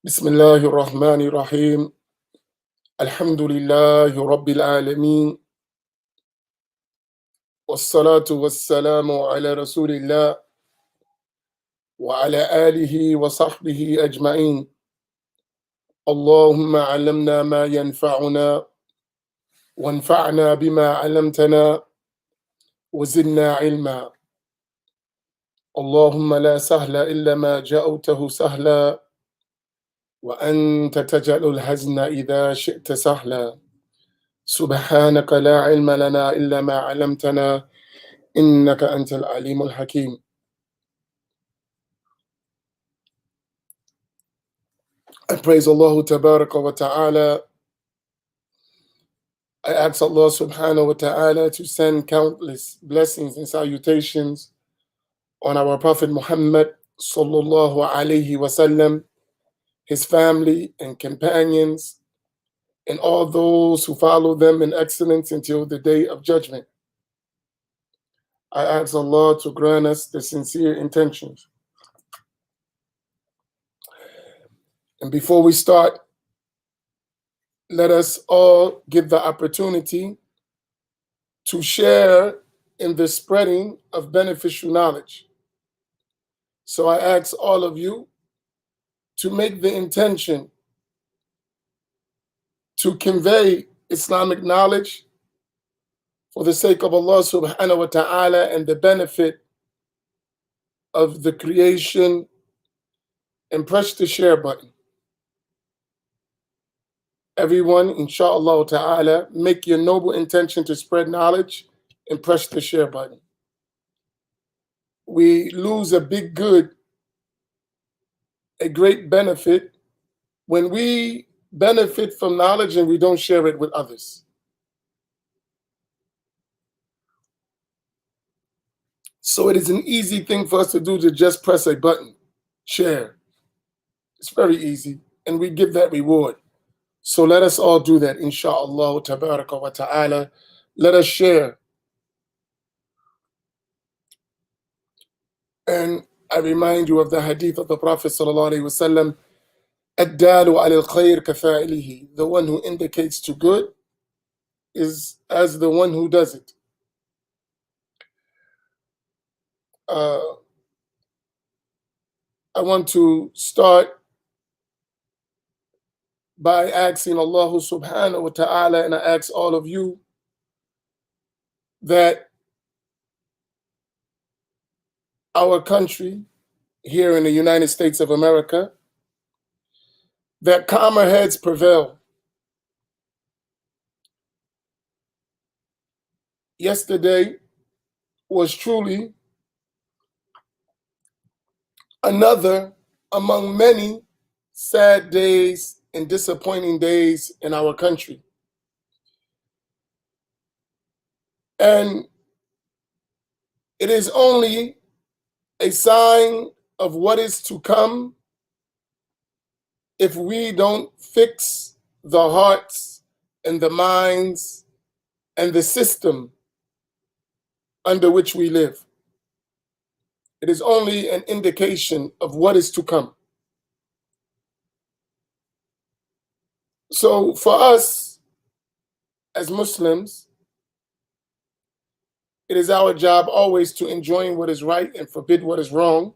بسم الله الرحمن الرحيم الحمد لله رب العالمين والصلاة والسلام على رسول الله وعلى آله وصحبه أجمعين اللهم علمنا ما ينفعنا وانفعنا بما علمتنا وزدنا علما اللهم لا سهل إلا ما جعلته سهلا وأنت تجعل الحزن إذا شئت سهلا سبحانك لا علم لنا إلا ما علمتنا إنك أنت العليم الحكيم. I praise Allah Tabaraka wa Ta'ala. I ask Allah Subhanahu wa Ta'ala to send countless blessings and salutations on our Prophet Muhammad Sallallahu Alaihi Wasallam, his family and companions, and all those who follow them in excellence until the day of judgment. I ask Allah to grant us the sincere intentions. And before we start, let us all give the opportunity to share in the spreading of beneficial knowledge. So I ask all of you to make the intention to convey Islamic knowledge for the sake of Allah subhanahu wa ta'ala and the benefit of the creation, and press the share button. Everyone, inshallah ta'ala, make your noble intention to spread knowledge and press the share button. We lose a big good, a great benefit, when we benefit from knowledge and we don't share it with others. So it is an easy thing for us to do, to just press a button, share. It's very easy, and we give that reward. So let us all do that, inshallah, tabaraka wa ta'ala. Let us share. And I remind you of the hadith of the Prophet sallallahu alaihi wasallam, "Ad-dalu ala al-khayr kafa'ilihi." The one who indicates to good is as the one who does it. I want to start by asking Allah subhanahu wa ta'ala, and I ask all of you, that our country here in the United States of America, that calmer heads prevail. Yesterday was truly another among many sad days and disappointing days in our country. And it is only a sign of what is to come if we don't fix the hearts and the minds and the system under which we live. It is only an indication of what is to come. So for us as Muslims, it is our job always to enjoin what is right and forbid what is wrong.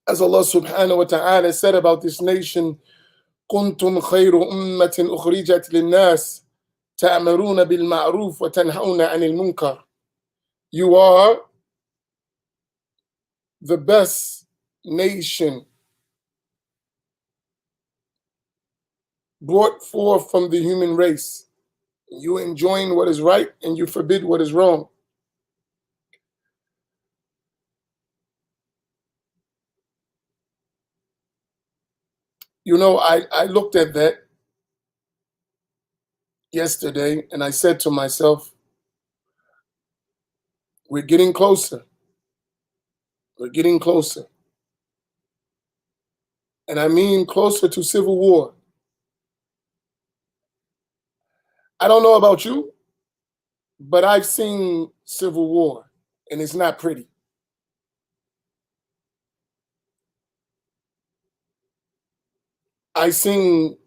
As Allah subhanahu wa ta'ala said about this nation, كنتم خير أمة أخرجت للناس تأمرون بالمعروف وتنهون عن المنكر. You are the best nation brought forth from the human race. You enjoin what is right and you forbid what is wrong. You know, I looked at that yesterday and I said to myself, we're getting closer. We're getting closer. And I mean closer to civil war. I don't know about you, but I've seen civil war and it's not pretty. I seen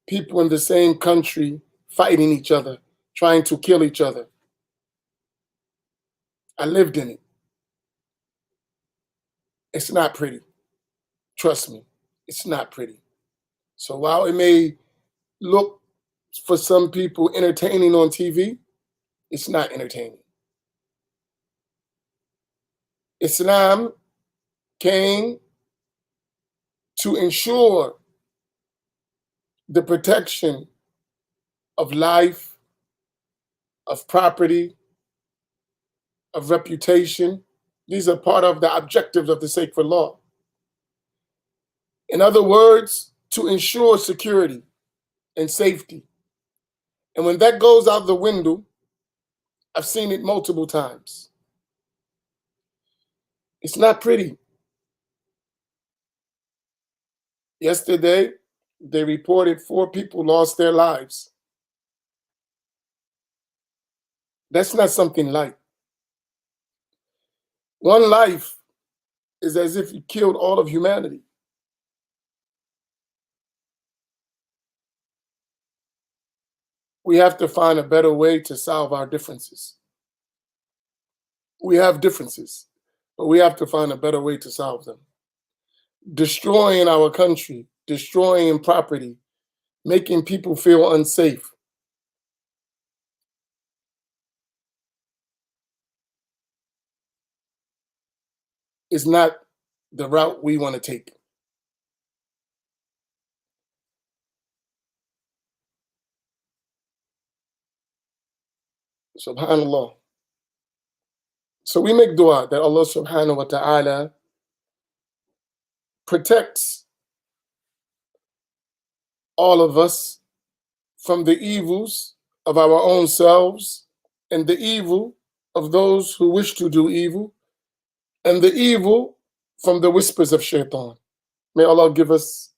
people in the same country fighting each other, trying to kill each other. I lived in it. It's not pretty. Trust me, it's not pretty. So while it may look for some people entertaining on TV, it's not entertaining. Islam came to ensure the protection of life, of property, of reputation. These are part of the objectives of the sacred law. In other words, to ensure security and safety. And when that goes out the window, I've seen it multiple times. It's not pretty. Yesterday, they reported 4 people lost their lives. That's not something light. One life is as if you killed all of humanity. We have to find a better way to solve our differences. We have differences, but we have to find a better way to solve them. Destroying our country, destroying property, making people feel unsafe is not the route we want to take. Subhanallah. So we make dua that Allah subhanahu wa ta'ala protects all of us from the evils of our own selves and the evil of those who wish to do evil and the evil from the whispers of shaitan. May Allah give us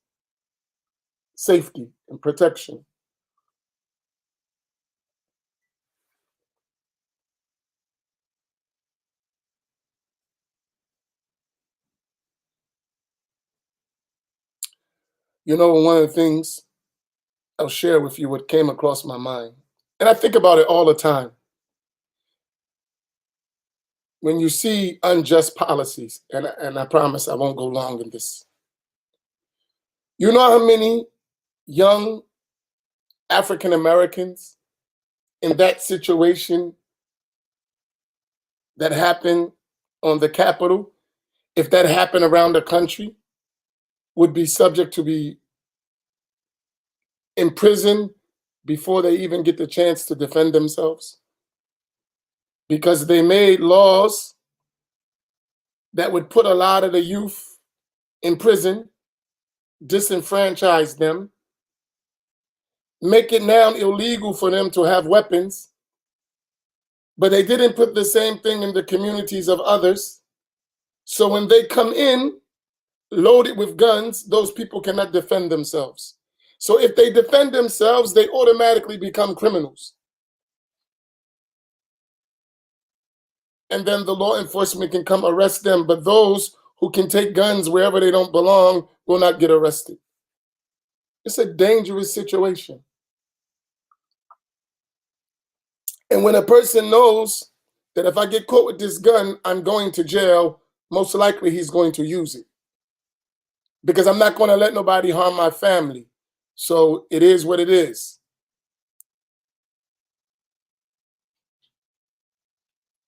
safety and protection. You know, one of the things I'll share with you what came across my mind, and I think about it all the time. When you see unjust policies, and I promise I won't go long in this, you know how many young African Americans in that situation that happened on the Capitol, if that happened around the country, would be subject to be imprisoned before they even get the chance to defend themselves? Because they made laws that would put a lot of the youth in prison, disenfranchise them, make it now illegal for them to have weapons, but they didn't put the same thing in the communities of others. So when they come in loaded with guns, those people cannot defend themselves. So if they defend themselves, they automatically become criminals. And then the law enforcement can come arrest them, but those who can take guns wherever they don't belong will not get arrested. It's a dangerous situation. And when a person knows that if I get caught with this gun, I'm going to jail, most likely he's going to use it. Because I'm not going to let nobody harm my family. So it is what it is.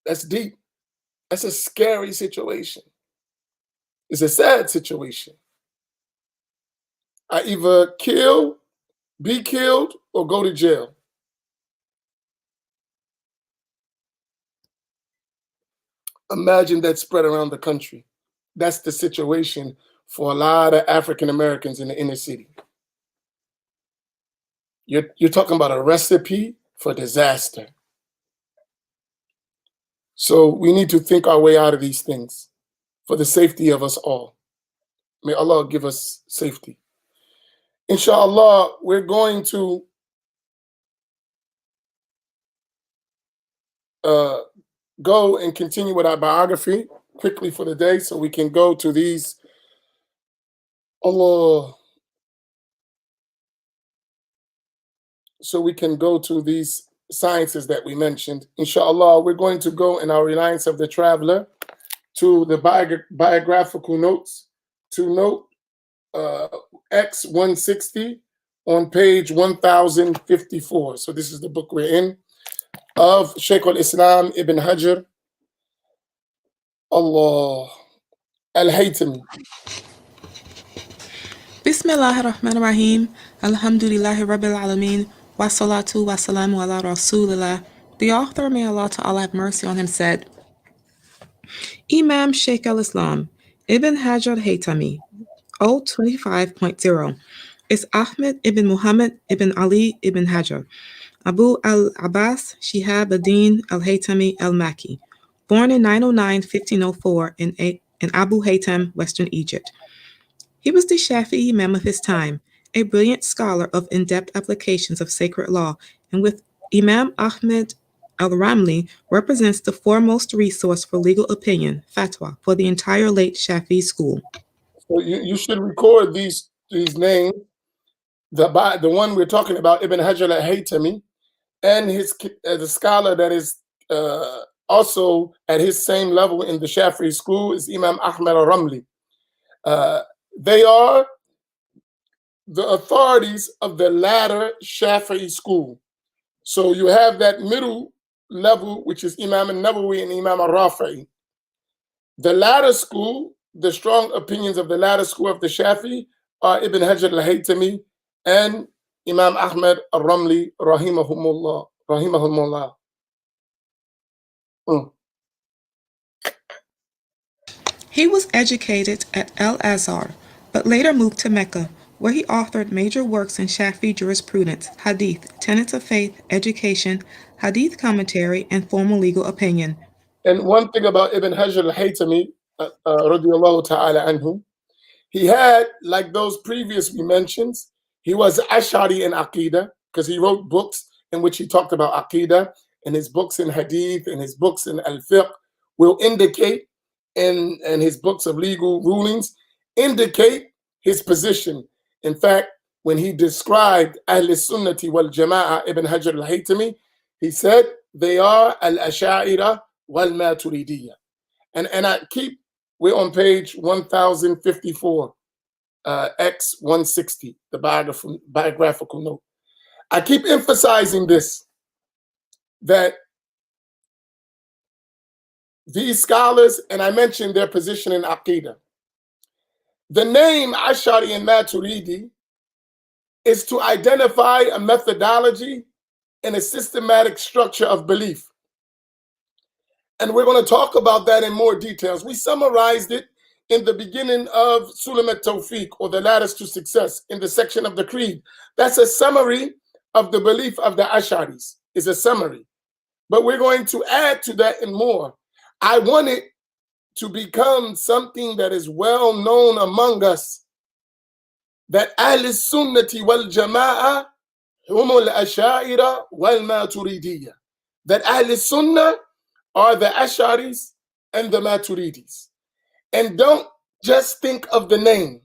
That's deep. That's a scary situation. It's a sad situation. I either kill, be killed, or go to jail. Imagine that spread around the country. That's the situation for a lot of African Americans in the inner city. You're talking about a recipe for disaster. So we need to think our way out of these things for the safety of us all. May Allah give us safety. Inshallah, we're going to go and continue with our biography quickly for the day so we can go to these. Allah. so we can go to these sciences that we mentioned. Inshallah, we're going to go in our Reliance of the Traveler to the biographical notes to note X160 on page 1054. So this is the book we're in of Shaykh al-Islam Ibn Hajar Allah al-Haytami. Bismillahir Rahmanir Rahim. Alhamdulillahi Rabbil Alameen. Wa salatu wa salamu ala Rasulillah. The author, may Allah Ta'ala have mercy on him, said, Imam Shaykh al-Islam Ibn Hajar al-Haytami, 025.0, is Ahmed ibn Muhammad ibn Ali ibn Hajar, Abu al-Abbas Shihab ad-Din al-Haytami al-Makki, born in 909-1504 in Abu Haytam, Western Egypt. He was the Shafi'i Imam of his time, a brilliant scholar of in-depth applications of sacred law, and with Imam Ahmed al-Ramli represents the foremost resource for legal opinion, fatwa, for the entire late Shafi'i school. So you should record these names. The one we're talking about, Ibn Hajar al-Haytami, and the scholar that is also at his same level in the Shafi'i school is Imam Ahmed al-Ramli. They are the authorities of the latter Shafi'i school. So you have that middle level, which is Imam al-Nawawi and Imam al-Rafi'i. The latter school, the strong opinions of the latter school of the Shafi'i are Ibn Hajar al-Haytami and Imam Ahmed al-Ramli, rahimahumullah. He was educated at Al-Azhar, but later moved to Mecca, where he authored major works in Shafi'i jurisprudence, hadith, tenets of faith, education, hadith commentary, and formal legal opinion. And one thing about Ibn Hajar al-Haytami, radiyallahu ta'ala anhu, he had, like those previous we mentioned, he was Ash'ari in Aqidah, because he wrote books in which he talked about Aqidah, and his books in Hadith, and his books in Al-Fiqh will indicate, and his books of legal rulings indicate his position. In fact, when he described Ahl Sunnati wal Jama'ah, Ibn Hajar al-Haytami, he said they are al-Asha'ira wal Maturidiyya. And we're on page 1054, X160, the biographical note. I keep emphasizing this, that these scholars, and I mentioned their position in Aqidah. The name Ash'ari and Maturidi is to identify a methodology and a systematic structure of belief. And we're going to talk about that in more details. We summarized it in the beginning of Sulam al-Tawfiq, or the Ladders to Success, in the section of the Creed. That's a summary of the belief of the Ash'aris. It's a summary. But we're going to add to that and more. I want it to become something that is well known among us, that Ahl Sunnati wal Jama'ah humul Ash'ira wal Maturidiyya. That Ahl Sunnah are the Ash'aris and the Maturidis. And don't just think of the name.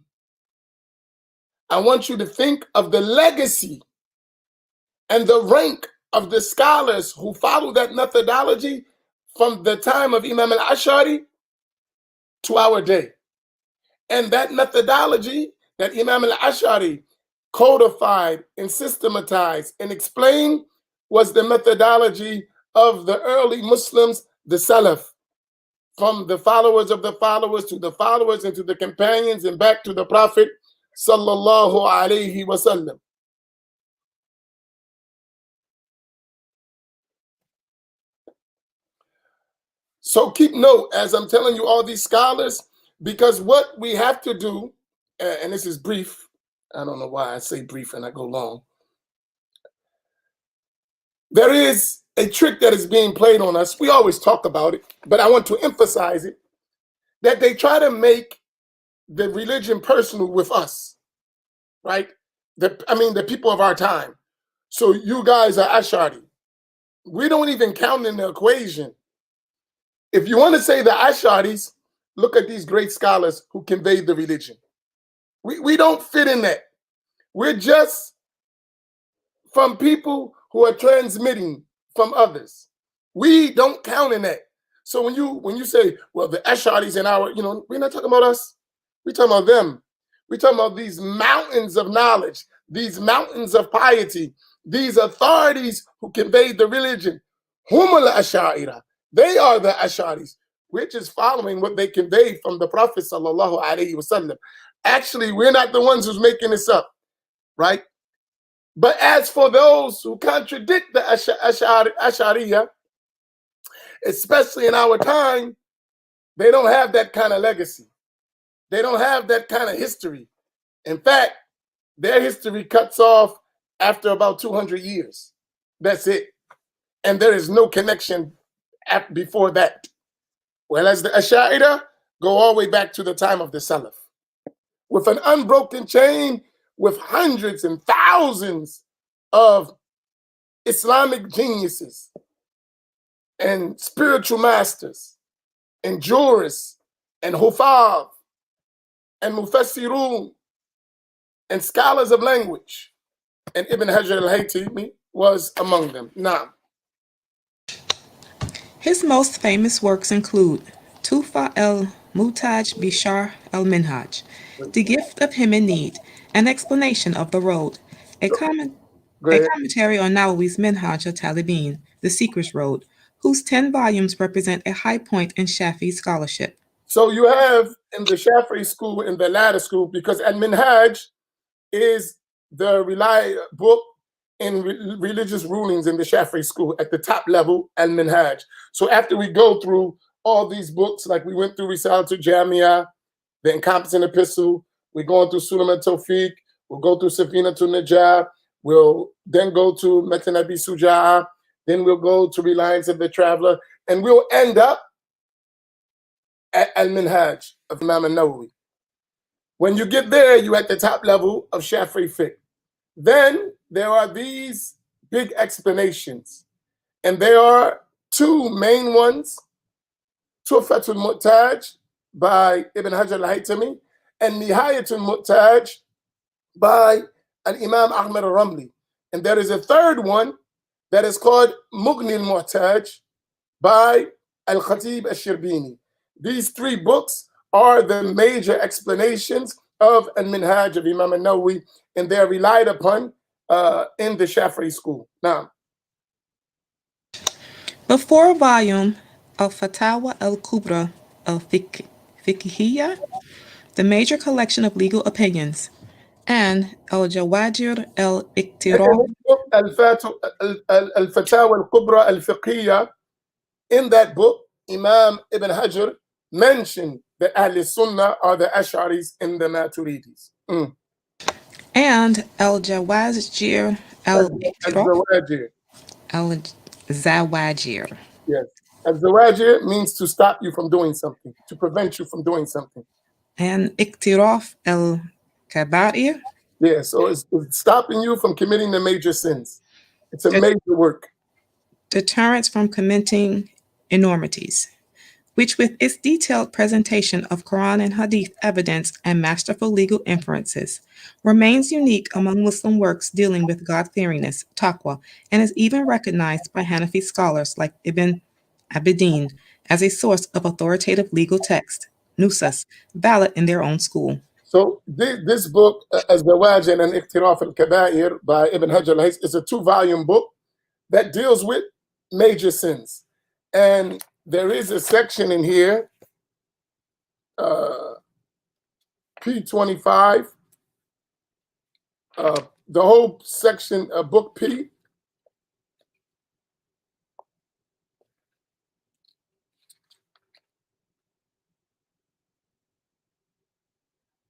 I want you to think of the legacy and the rank of the scholars who follow that methodology from the time of Imam al-Ash'ari to our day. And that methodology that Imam al-Ash'ari codified and systematized and explained was the methodology of the early Muslims, the Salaf, from the followers of the followers to the followers and to the companions and back to the Prophet sallallahu alaihi wasallam. So keep note as I'm telling you all these scholars, because what we have to do, and this is brief, I don't know why I say brief and I go long. There is a trick that is being played on us. We always talk about it, but I want to emphasize it, that they try to make the religion personal with us, right? The people of our time. So you guys are Ash'ari. We don't even count in the equation. If you want to say the Ash'aris, look at these great scholars who conveyed the religion. We don't fit in that. We're just from people who are transmitting from others. We don't count in that. So when you say, well, the Ash'aris in our, we're not talking about us. We're talking about them. We're talking about these mountains of knowledge, these mountains of piety, these authorities who conveyed the religion. Humul Ash'ariyah. They are the Ash'aris. We're just following what they conveyed from the Prophet sallallahu alaihi wasallam. Actually, we're not the ones who's making this up, right? But as for those who contradict the Ash'ariyah, especially in our time, they don't have that kind of legacy. They don't have that kind of history. In fact, their history cuts off after about 200 years. That's it. And there is no connection before that. Whereas the Ash'ariyah go all the way back to the time of the Salaf, with an unbroken chain, with hundreds and thousands of Islamic geniuses and spiritual masters and jurists and hufaz and mufassirun and scholars of language. And Ibn Hajar al-Haytami was among them. Now, His most famous works include Tufa el-Mutaj Bishar el-Minhaj, The Gift of Him in Need, An Explanation of the Road, a commentary on Nawawi's Minhaj al-Talibin, The Seeker's Road, whose 10 volumes represent a high point in Shafi'i scholarship. So you have in the Shafi'i school, in the latter school, because al-Minhaj is the book in religious rulings in the Shafi'i school at the top level, al-Minhaj. So after we go through all these books, like we went through Recitation Jamia, the Incompetent Epistle, we're going through Sulam al-Tawfiq, we'll go through Safina to Najah, we'll then go to Metanabi Suja'a, then we'll go to Reliance of the Traveler, and we'll end up at al-Minhaj of Imam al-Nawawi. When you get there, you're at the top level of Shafi'i fiqh. Then there are these big explanations, and there are two main ones: Tuhfatul Muhtaj by Ibn Hajar al-Haytami and Nihayatul Muhtaj by Imam Ahmad al-Ramli. And there is a third one that is called Mughni al-Muhtaj by Al-Khatib al-Shirbini. These three books are the major explanations of al-Minhaj of Imam al-Nawawi, and they're relied upon in the Shafi'i school. Now, the 4-volume of Fatawa al-Kubra al-Fiqhiyya, the major collection of legal opinions, and al-Jawajir al-Iqtiraf. Al-Fatawa al-Kubra al-Fiqhiyya, in that book, Imam Ibn Hajar mentioned that Ahl Sunnah are the Ash'aris and the Maturidis. And al-Jawajir al-Iqtiraf. Al-Zawajir. Yes. Al-Zawajir means to stop you from doing something, to prevent you from doing something. And Iqtiraf al-Kaba'ir. Yeah, so it's stopping you from committing the major sins. It's a major work. Deterrence from committing enormities, which with its detailed presentation of Quran and Hadith evidence and masterful legal inferences, remains unique among Muslim works dealing with God-fearingness, taqwa, and is even recognized by Hanafi scholars like Ibn Abidin as a source of authoritative legal text, nusas, valid in their own school. So this book, Az-Zawajir and Iqtiraf al-Kaba'ir by Ibn Hajar al-Haytami, is a 2-volume book that deals with major sins. And there is a section in here, P25, the whole section of book P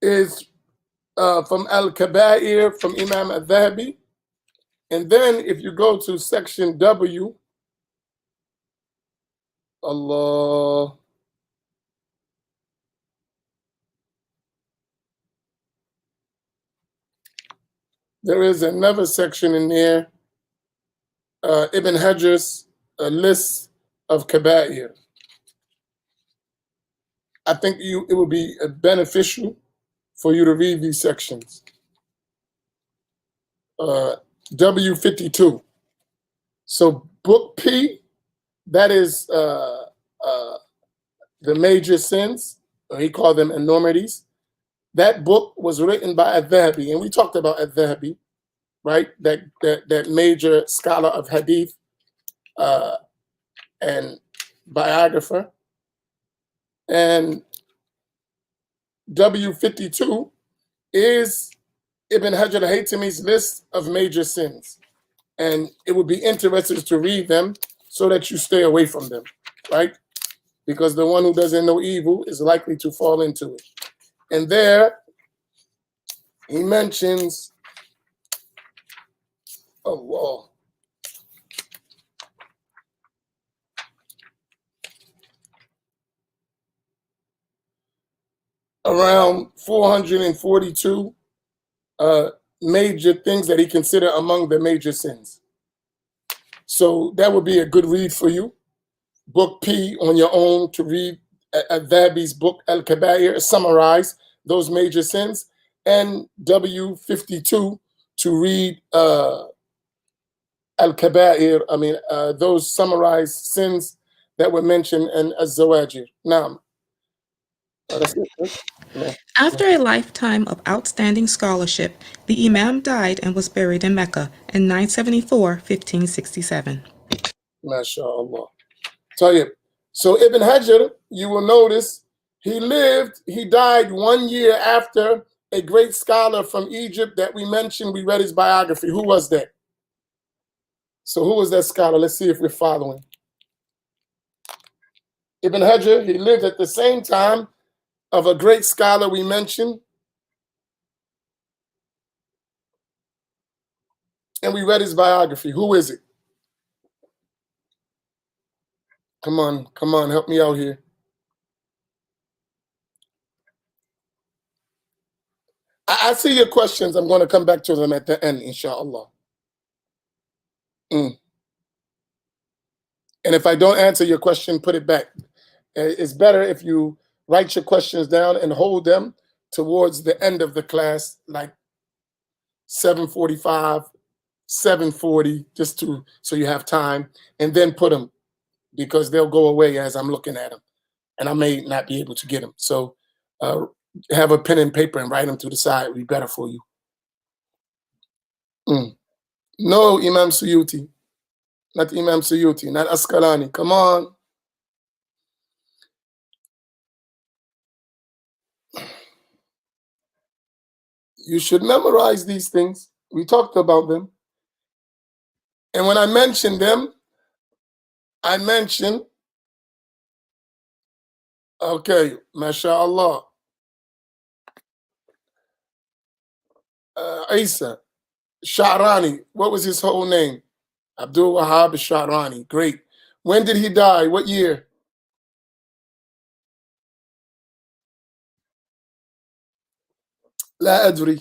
is from Al-Kaba'ir, from Imam al-Dhahabi. And then if you go to section W, Allah, there is another section in there, Ibn Hajar's list of Kaba'ir. I think it would be beneficial for you to read these sections. W52. So book P, that is the major sins, or he called them enormities. That book was written by Al-Dhahabi, and we talked about Al-Dhahabi, right? That major scholar of Hadith and biographer. And W52 is Ibn Hajar al-Haytami's list of major sins. And it would be interesting to read them so that you stay away from them, right? Because the one who doesn't know evil is likely to fall into it. And there, he mentions, oh, wow. Around 442 major things that he considered among the major sins. So that would be a good read for you. Book P on your own to read Al-Dhahabi's book Al-Kabair, summarize those major sins, and W52 to read Al-Kabair, those summarized sins that were mentioned in Az-Zawajir. Now, that's it. No. After a lifetime of outstanding scholarship, the Imam died and was buried in Mecca in 974, 1567. MashaAllah. So Ibn Hajar, you will notice, he died 1 year after a great scholar from Egypt that we mentioned. We read his biography. Who was that? So who was that scholar? Let's see if we're following. Ibn Hajar, he lived at the same time of a great scholar we mentioned. And we read his biography. Who is it? Come on, help me out here. I see your questions. I'm going to come back to them at the end, inshallah. And if I don't answer your question, put it back. It's better if you write your questions down and hold them towards the end of the class, like 7:45, 7:40, so you have time, and then put them, because they'll go away as I'm looking at them, and I may not be able to get them. So have a pen and paper and write them to the side. It'll be better for you. No, Imam Suyuti. Not Imam Suyuti, not Asqalani. Come on. You should memorize these things. We talked about them. And when I mentioned them, I mentioned, okay, mashallah, Isa, Sha'rani. What was his whole name? Abdul Wahab Sha'rani. Great. When did he die? What year? لا أدري.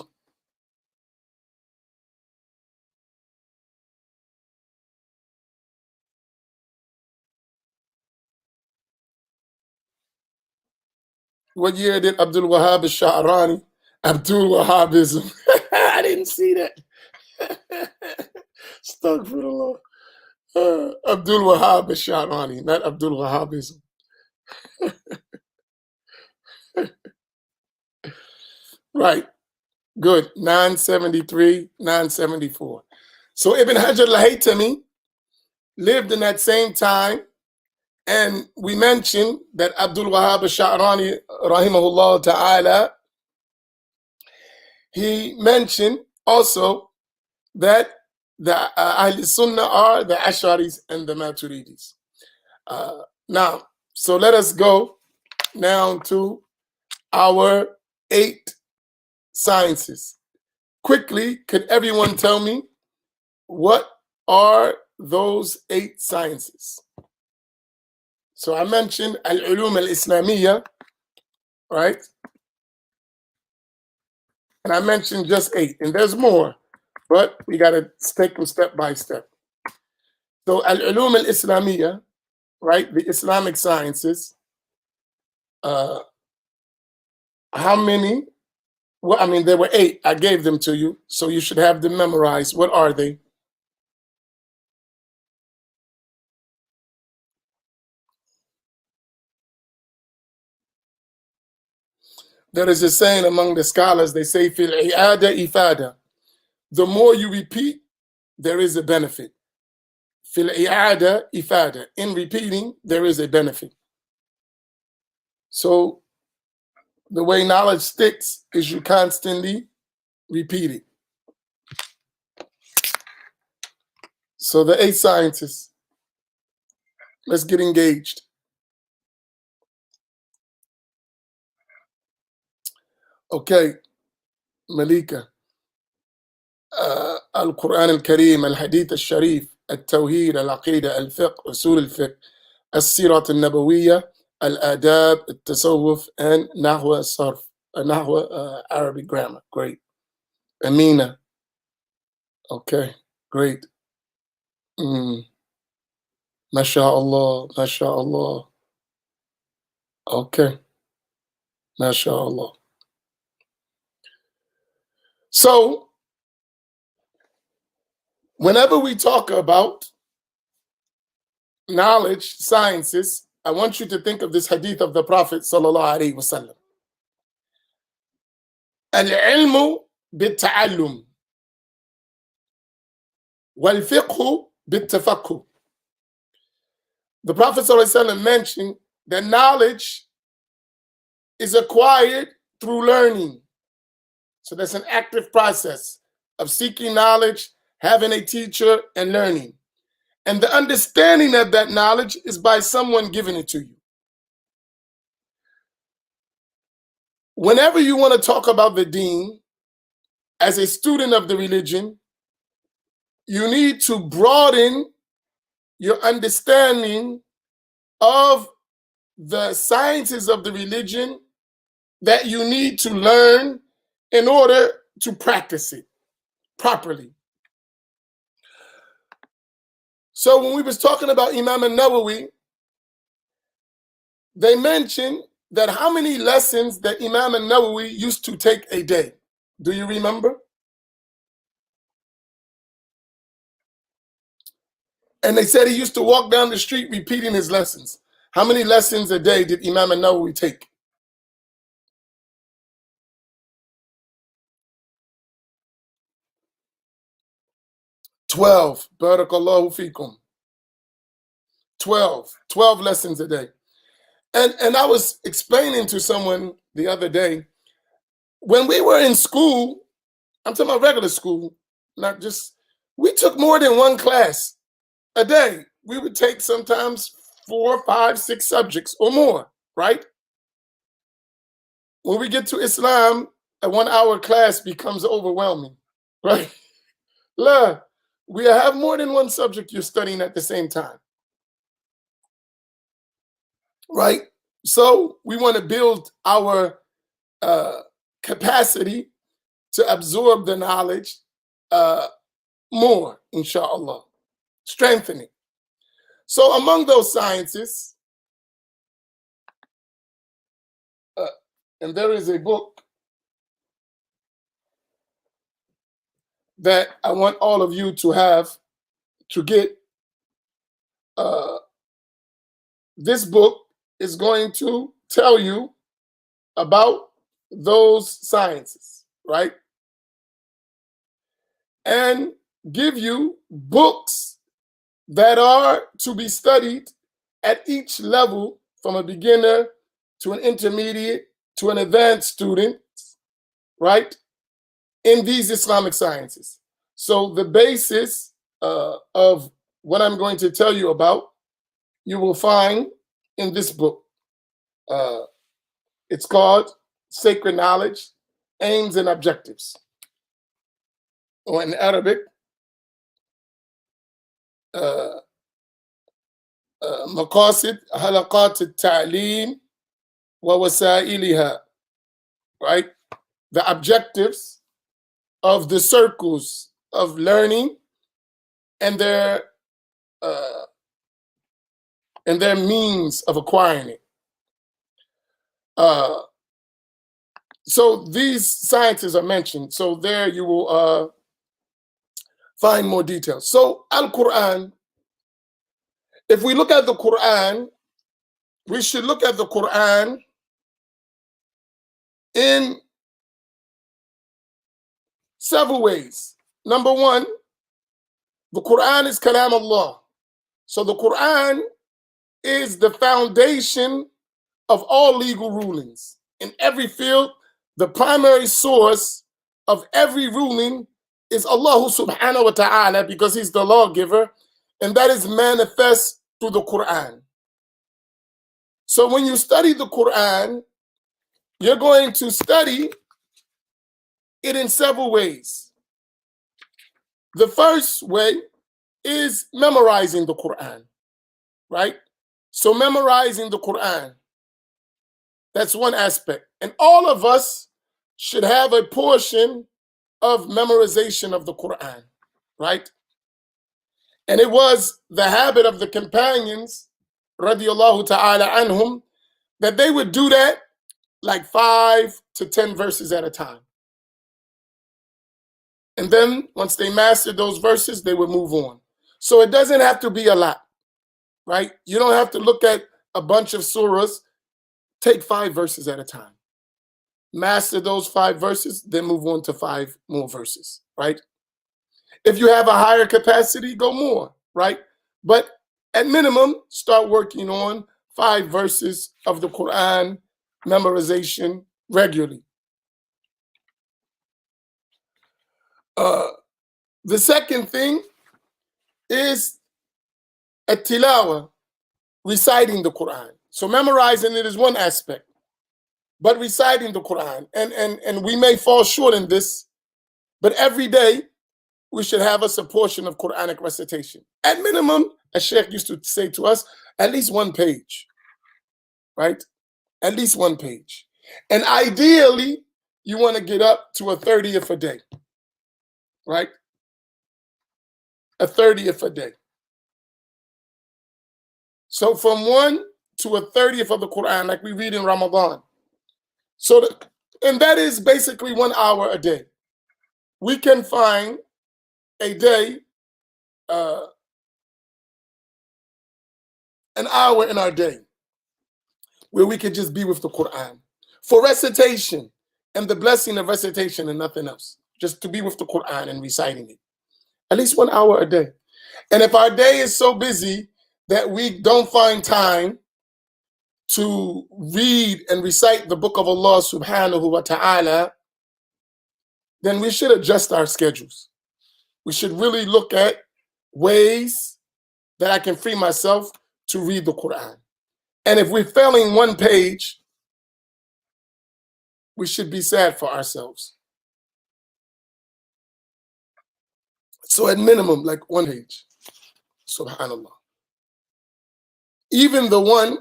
What year did Abdul Wahab Sha'rani? Abdul Wahhabism. I didn't see that. Astaghfirullah. Abdul Wahab Sha'rani, not Abdul Wahhabism. Right. Good. 973, 974. So Ibn Hajar al-Haytami lived in that same time. And we mentioned that Abdul Wahab al-Sha'rani, rahimahullah ta'ala, he mentioned also that the Ahl Sunnah are the Asharis and the Maturidis. Now, so let us go now to our 8 sciences. Quickly, could everyone tell me what are those 8 sciences? So I mentioned Al-Ulum al-Islamiyya, right? And I mentioned just 8, and there's more, but we got to take them step by step. So Al-Ulum al-Islamiyya, right? The Islamic sciences. How many Well, I mean, there were 8. I gave them to you, so you should have them memorized. What are they? There is a saying among the scholars, they say, fil i'ada ifada. The more you repeat, there is a benefit. Fil i'ada ifada. In repeating, there is a benefit. So the way knowledge sticks is you constantly repeat it. So the 8 scientists, let's get engaged. Okay, Malika. القرآن الكريم، الحديث الشريف، التوحيد، العقيدة، الفقه، أصول الفقه، السيرة النبوية، الآداب، التصوف, and نحو الصرف, نحو Arabic grammar. Great. Amina. Okay, great. MashaAllah, MashaAllah. Okay, MashaAllah. So, whenever we talk about knowledge, sciences, I want you to think of this hadith of the Prophet sallallahu alaihi wasallam. العلم بالتعلم والفقه بالتفقه. The Prophet sallallahu alaihi wasallam mentioned that knowledge is acquired through learning. So that's an active process of seeking knowledge, having a teacher, and learning. And the understanding of that knowledge is by someone giving it to you. Whenever you want to talk about the deen, as a student of the religion, you need to broaden your understanding of the sciences of the religion that you need to learn in order to practice it properly. So when we was talking about Imam al-Nawawi, they mentioned that how many lessons that Imam al-Nawawi used to take a day. Do you remember? And they said he used to walk down the street repeating his lessons. How many lessons a day did Imam al-Nawawi take? 12. Barakallahu fikum. 12 lessons a day. And I was explaining to someone the other day, when we were in school, I'm talking about regular school, not just, we took more than one class a day. We would take sometimes 4, 5, 6 subjects or more, right? When we get to Islam, a 1-hour class becomes overwhelming, right? La, we have more than one subject you're studying at the same time, right? So we want to build our capacity to absorb the knowledge more, inshallah, strengthening. So among those sciences, and there is a book that I want all of you to have, to get. This book is going to tell you about those sciences, right? And give you books that are to be studied at each level, from a beginner to an intermediate to an advanced student, right? In these Islamic sciences. So the basis of what I'm going to tell you about, you will find in this book. It's called Sacred Knowledge, Aims and Objectives. Or in Arabic, مقاصد حلقات التعليم ووسائلها, right? The objectives of the circles of learning and their means of acquiring it. So these sciences are mentioned. So there you will find more details. So Al-Quran, if we look at the Quran, we should look at the Quran in several ways. Number one, the Quran is Kalam Allah. So the Quran is the foundation of all legal rulings. In every field, the primary source of every ruling is Allah subhanahu wa ta'ala, because he's the lawgiver, and that is manifest through the Quran. So when you study the Quran, you're going to study it in several ways. The first way is memorizing the Quran, right? So memorizing the Quran, that's one aspect. And all of us should have a portion of memorization of the Quran, right? And it was the habit of the companions, radiallahu ta'ala anhum, that they would do that like 5 to 10 verses at a time. And then once they mastered those verses, they would move on. So it doesn't have to be a lot, right? You don't have to look at a bunch of surahs. Take 5 verses at a time. Master those 5 verses, then move on to 5 more verses, right? If you have a higher capacity, go more, right? But at minimum, start working on 5 verses of the Quran memorization regularly. The second thing is at-tilawa, reciting the Quran. So memorizing it is one aspect, but reciting the Quran, and we may fall short in this, but every day we should have us a portion of Quranic recitation. At minimum, as Sheikh used to say to us, at least 1 page, right? At least 1 page. And ideally, you want to get up to a 30th a day, right? A 30th a day. So from 1 to a 30th of the Quran, like we read in Ramadan. So, and that is basically 1 hour a day. We can find a day, an hour in our day, where we could just be with the Quran for recitation and the blessing of recitation and nothing else. Just to be with the Quran and reciting it. At least 1 hour a day. And if our day is so busy that we don't find time to read and recite the book of Allah subhanahu wa ta'ala, then we should adjust our schedules. We should really look at ways that I can free myself to read the Quran. And if we're failing 1 page, we should be sad for ourselves. So at minimum, like 1 page, subhanallah. Even the one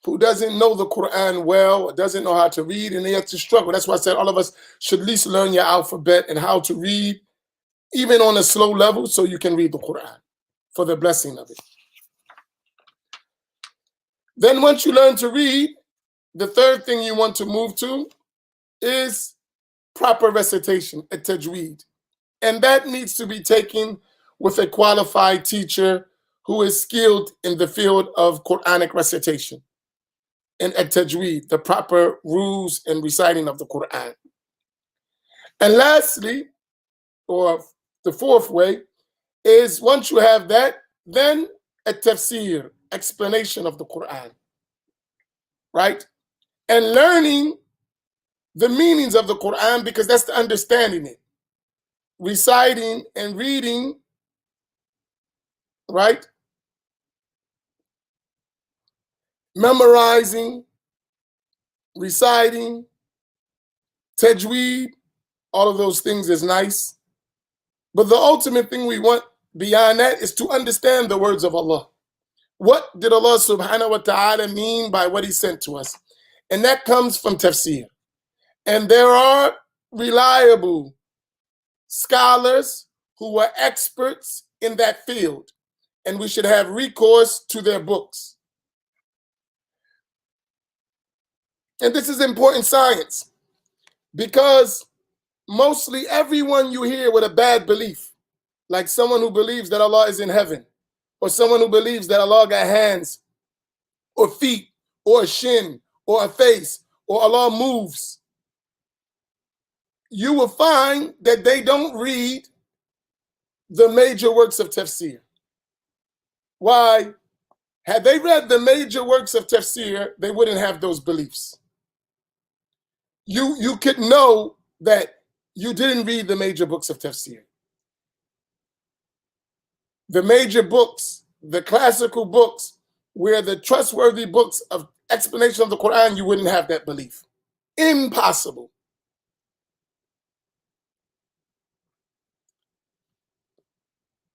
who doesn't know the Quran well, or doesn't know how to read, and they have to struggle. That's why I said all of us should at least learn your alphabet and how to read, even on a slow level, so you can read the Quran for the blessing of it. Then once you learn to read, the third thing you want to move to is proper recitation, a Tajweed. And that needs to be taken with a qualified teacher who is skilled in the field of Quranic recitation and at Tajweed, the proper rules and reciting of the Quran. And lastly, or the fourth way, is once you have that, then a tafsir, explanation of the Quran, right? And learning the meanings of the Quran, because that's the understanding it. Reciting and reading, right? Memorizing, reciting, tajweed, all of those things is nice. But the ultimate thing we want beyond that is to understand the words of Allah. What did Allah subhanahu wa ta'ala mean by what he sent to us? And that comes from tafsir. And there are reliable scholars who are experts in that field, and we should have recourse to their books. And this is important science. Because mostly everyone you hear with a bad belief, like someone who believes that Allah is in heaven, or someone who believes that Allah got hands or feet or a shin or a face, or Allah moves, you will find that they don't read the major works of tafsir. Why? Had they read the major works of tafsir, they wouldn't have those beliefs. You could know that you didn't read the major books of tafsir. The major books, the classical books, where the trustworthy books of explanation of the Quran, you wouldn't have that belief. Impossible.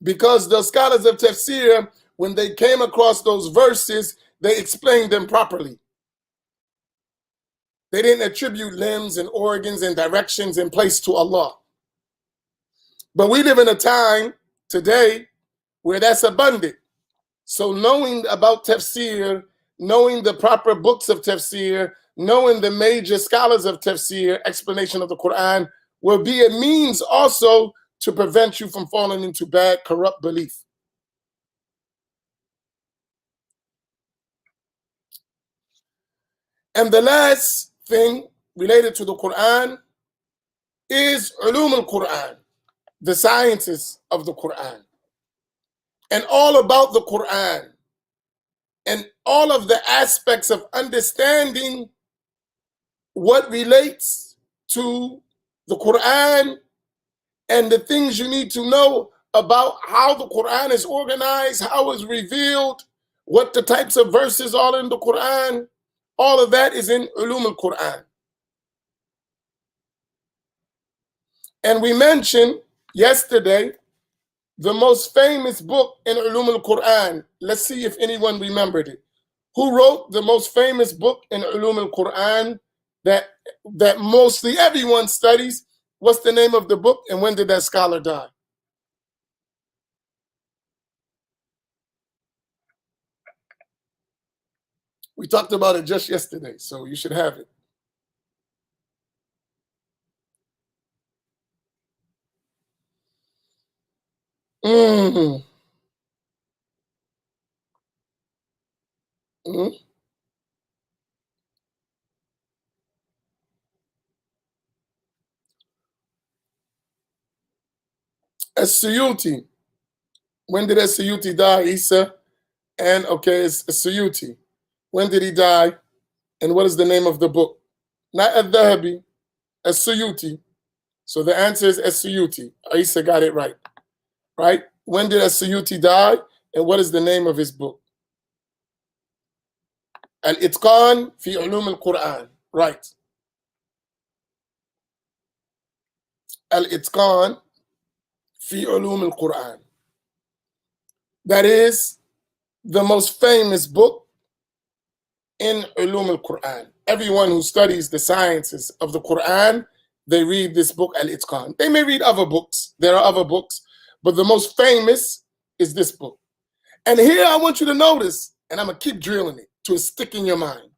Because the scholars of tafsir, when they came across those verses, they explained them properly. They didn't attribute limbs and organs and directions and place to Allah. But we live in a time today where that's abundant. So knowing about tafsir, knowing the proper books of tafsir, knowing the major scholars of tafsir, explanation of the Quran, will be a means also to prevent you from falling into bad, corrupt belief. And the last thing related to the Quran is ulum al-Quran, the sciences of the Quran, and all about the Quran, and all of the aspects of understanding what relates to the Quran and the things you need to know about how the Quran is organized, how it's revealed, what the types of verses are in the Quran. All of that is in ulum al-Quran. And we mentioned yesterday the most famous book in ulum al-Quran. Let's see if anyone remembered it. Who wrote the most famous book in ulum al-Quran that mostly everyone studies? What's the name of the book, and when did that scholar die? We talked about it just yesterday, so you should have it. Mm-hmm. Mm-hmm. As-Suyuti. When did As-Suyuti die, Isa? And okay, it's As-Suyuti. When did he die? And what is the name of the book? Not Al-Dhahabi, As-Suyuti. So the answer is As-Suyuti. Isa got it right. Right? When did As-Suyuti die? And what is the name of his book? Al-Itqan fi Ulum al-Quran. Right. Al-Itqan fi Ulum al-Quran. That is the most famous book in Ulum al-Quran. Everyone who studies the sciences of the Quran, they read this book, Al-Itqan. They may read other books. There are other books, but the most famous is this book. And here I want you to notice, and I'm going to keep drilling it to stick in your mind.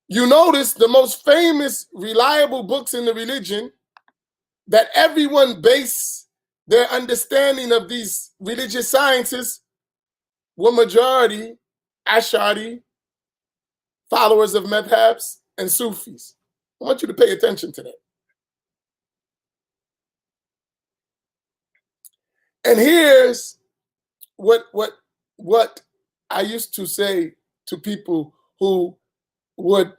You notice the most famous, reliable books in the religion that everyone base their understanding of these religious sciences were majority Ash'ari, followers of madhabs, and Sufis. I want you to pay attention to that. And here's what I used to say to people who would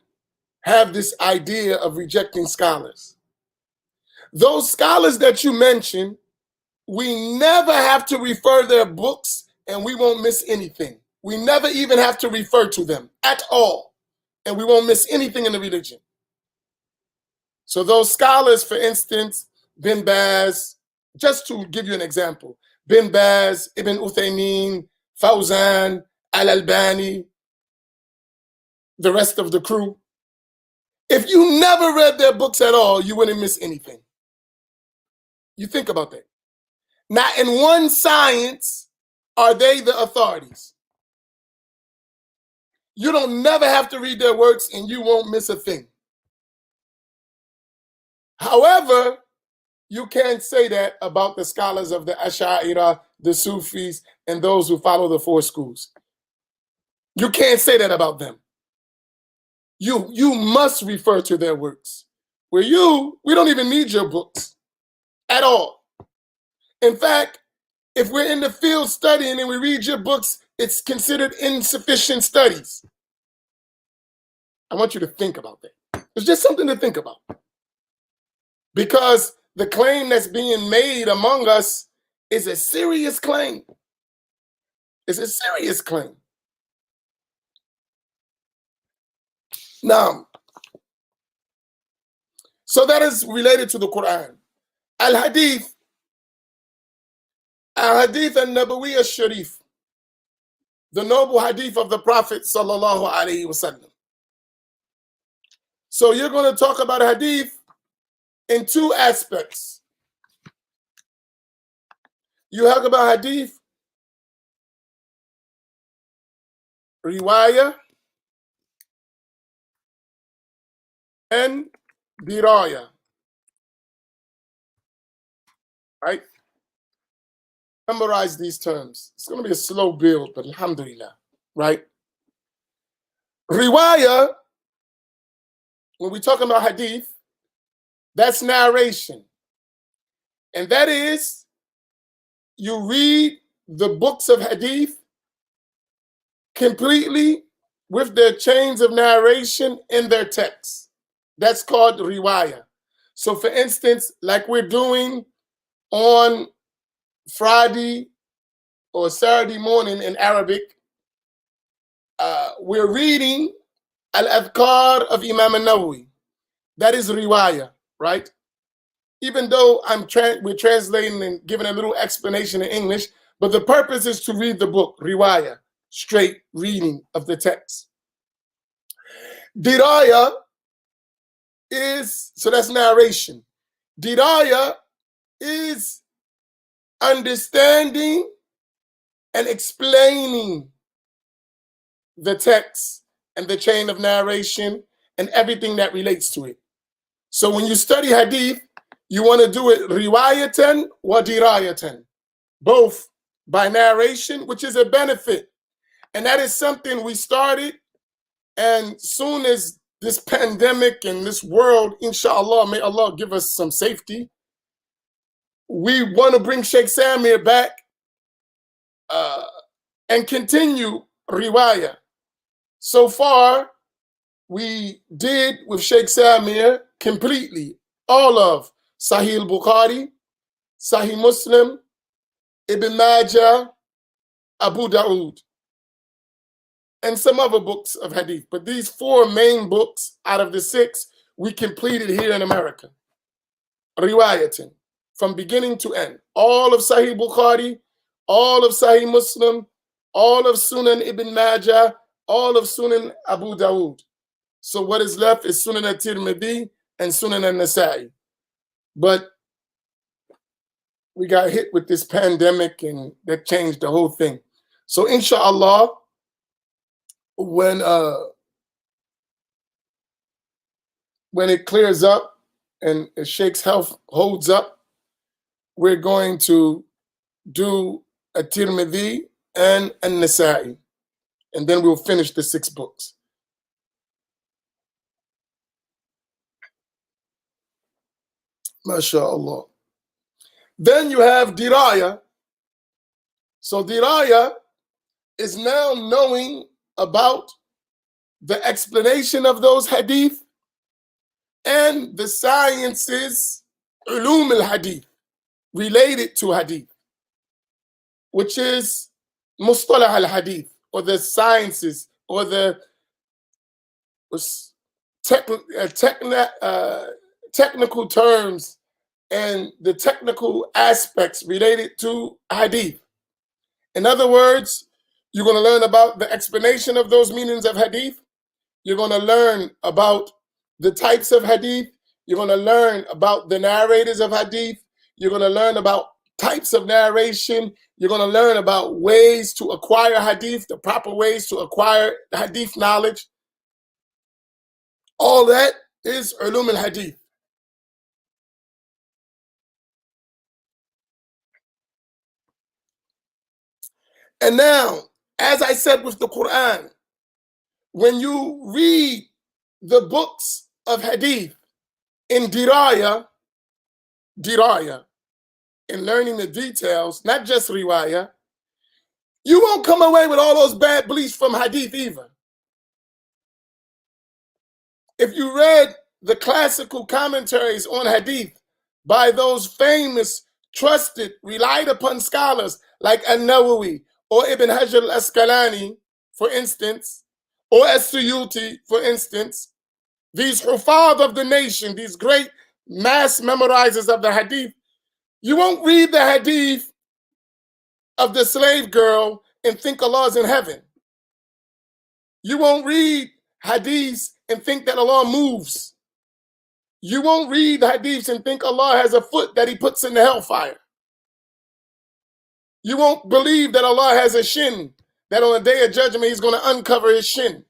have this idea of rejecting scholars. Those scholars that you mentioned, we never have to refer their books and we won't miss anything. We never even have to refer to them at all, and we won't miss anything in the religion. So those scholars, for instance, Bin Baz, just to give you an example, Bin Baz, Ibn Uthaymeen, Fawzan, Al-Albany, the rest of the crew, if you never read their books at all, you wouldn't miss anything. You think about that. Not in one science are they the authorities. You don't never have to read their works and you won't miss a thing. However, you can't say that about the scholars of the Ash'ariyah, the Sufis, and those who follow the four schools. You can't say that about them. You must refer to their works. We don't even need your books at all. In fact, if we're in the field studying and we read your books, it's considered insufficient studies. I want you to think about that. It's just something to think about. Because the claim that's being made among us is a serious claim. It's a serious claim. Now, so that is related to the Quran. Al-Hadith al-Nabawi al-Sharif, the noble hadith of the Prophet sallallahu alaihi wasallam. So you're going to talk about hadith in two aspects. You talk about hadith, riwayah, and diraya. Right? Memorize these terms. It's going to be a slow build, but alhamdulillah. Right? Riwayah, when we talk about hadith, that's narration. And that is, you read the books of hadith completely with their chains of narration in their text. That's called riwayah. So for instance, like we're doing on Friday or Saturday morning in Arabic, we're reading Al-Adhkar of Imam al-Nawawi. That is riwayah, right? Even though we're translating and giving a little explanation in English, but the purpose is to read the book, riwayah, straight reading of the text. Diraya is, so that's narration. Diraya is understanding and explaining the text and the chain of narration and everything that relates to it. So when you study hadith, you want to do it riwayatan wa dirayatan, both by narration, which is a benefit. And that is something we started, and soon as this pandemic and this world, inshallah, may Allah give us some safety, we want to bring Sheikh Samir back and continue riwayah. So far, we did with Sheikh Samir completely all of Sahih al-Bukhari, Sahih Muslim, Ibn Majah, Abu Dawood, and some other books of hadith. But these four main books out of the six, we completed here in America. Riwayatin, from beginning to end. All of Sahih Bukhari, all of Sahih Muslim, all of Sunan Ibn Majah, all of Sunan Abu Dawood. So what is left is Sunan at-Tirmidhi and Sunan al-Nasa'i. But we got hit with this pandemic and that changed the whole thing. So inshallah, when it clears up and Sheikh's health holds up, we're going to do a Tirmidhi and a Nasa'i, and then we'll finish the 6 books. MashaAllah. Then you have diraya. So diraya is now knowing about the explanation of those hadith and the sciences, ulum al-hadith, related to hadith, which is mustalah al-hadith, or the sciences, or the technical terms and the technical aspects related to hadith. In other words, you're going to learn about the explanation of those meanings of hadith. You're going to learn about the types of hadith. You're going to learn about the narrators of hadith. You're going to learn about types of narration. You're going to learn about ways to acquire hadith, the proper ways to acquire hadith knowledge. All that is ulum al-hadith. And now, as I said with the Quran, when you read the books of Hadith in diraya, in learning the details, not just riwayah, you won't come away with all those bad beliefs from Hadith either. If you read the classical commentaries on Hadith by those famous, trusted, relied upon scholars like An-Nawawi or Ibn Hajar al-Asqalani, for instance, or As-Suyuti, for instance, these hufad of the nation, these great mass memorizers of the Hadith, you won't read the Hadith of the slave girl and think Allah's in heaven. You won't read Hadiths and think that Allah moves. You won't read Hadiths and think Allah has a foot that he puts in the hellfire. You won't believe that Allah has a shin, that on the day of judgment he's going to uncover his shin.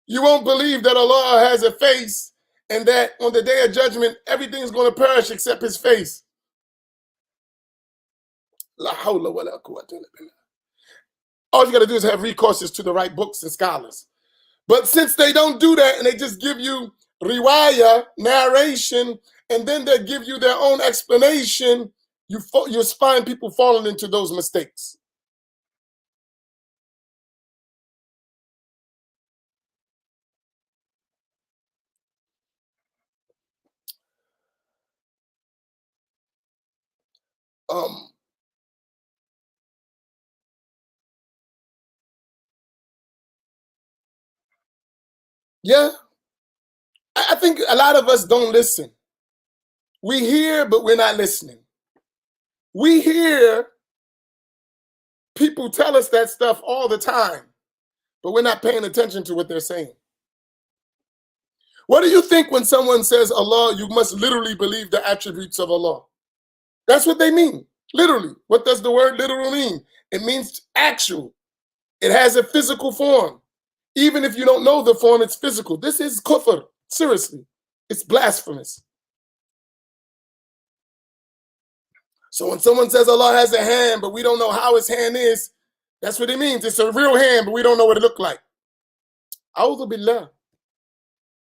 You won't believe that Allah has a face and that on the day of judgment everything's going to perish except his face. La hawla wa la quwwata illa billah. All you got to do is have recourses to the right books and scholars. But since they don't do that and they just give you riwayah, narration, and then they give you their own explanation, you'll find people falling into those mistakes. Yeah, I think a lot of us don't listen. We hear, but we're not listening. We hear people tell us that stuff all the time, but we're not paying attention to what they're saying. What do you think when someone says Allah, you must literally believe the attributes of Allah? That's what they mean, literally. What does the word literal mean? It means actual. It has a physical form. Even if you don't know the form, it's physical. This is kufr, seriously. It's blasphemous. So when someone says Allah has a hand, but we don't know how his hand is, that's what it means. It's a real hand, but we don't know what it looked like. A'udhu billah.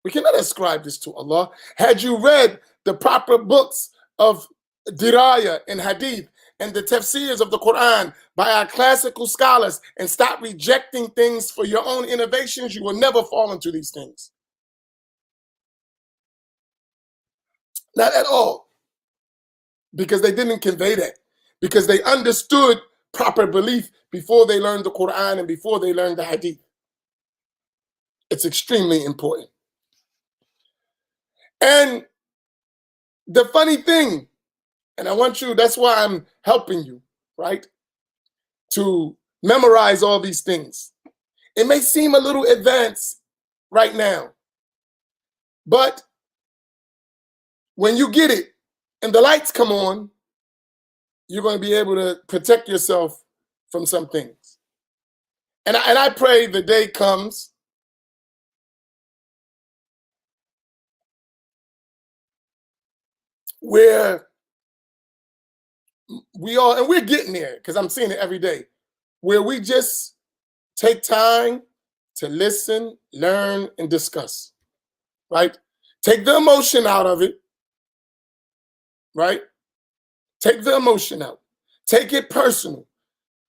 We cannot ascribe this to Allah. Had you read the proper books of diraya and hadith and the tafsirs of the Quran by our classical scholars and stop rejecting things for your own innovations, you will never fall into these things. Not at all. Because they didn't convey that. Because they understood proper belief before they learned the Quran and before they learned the hadith. It's extremely important. And the funny thing, and I want you, that's why I'm helping you, right? To memorize all these things. It may seem a little advanced right now, but when you get it and the lights come on, you're going to be able to protect yourself from some things. And I pray the day comes where we all, and we're getting there because I'm seeing it every day, where we just take time to listen, learn, and discuss, right? Take the emotion out of it, right? Take the emotion out. Take it personal.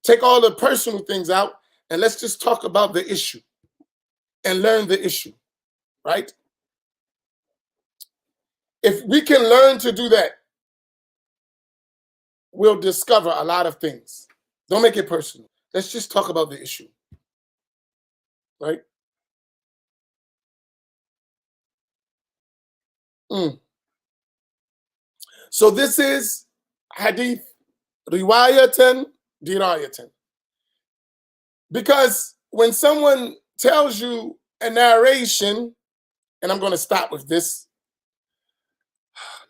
Take all the personal things out, and let's just talk about the issue and learn the issue, right? If we can learn to do that, we'll discover a lot of things. Don't make it personal. Let's just talk about the issue, right? So this is hadith riwayatan dirayatan. Because when someone tells you a narration, and I'm going to stop with this,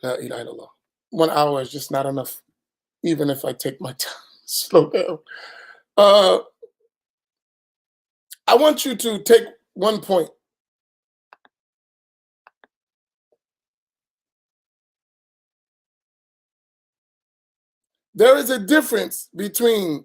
la ilaha illallah. 1 hour is just not enough, even if I take my time, slow down. I want you to take one point. There is a difference between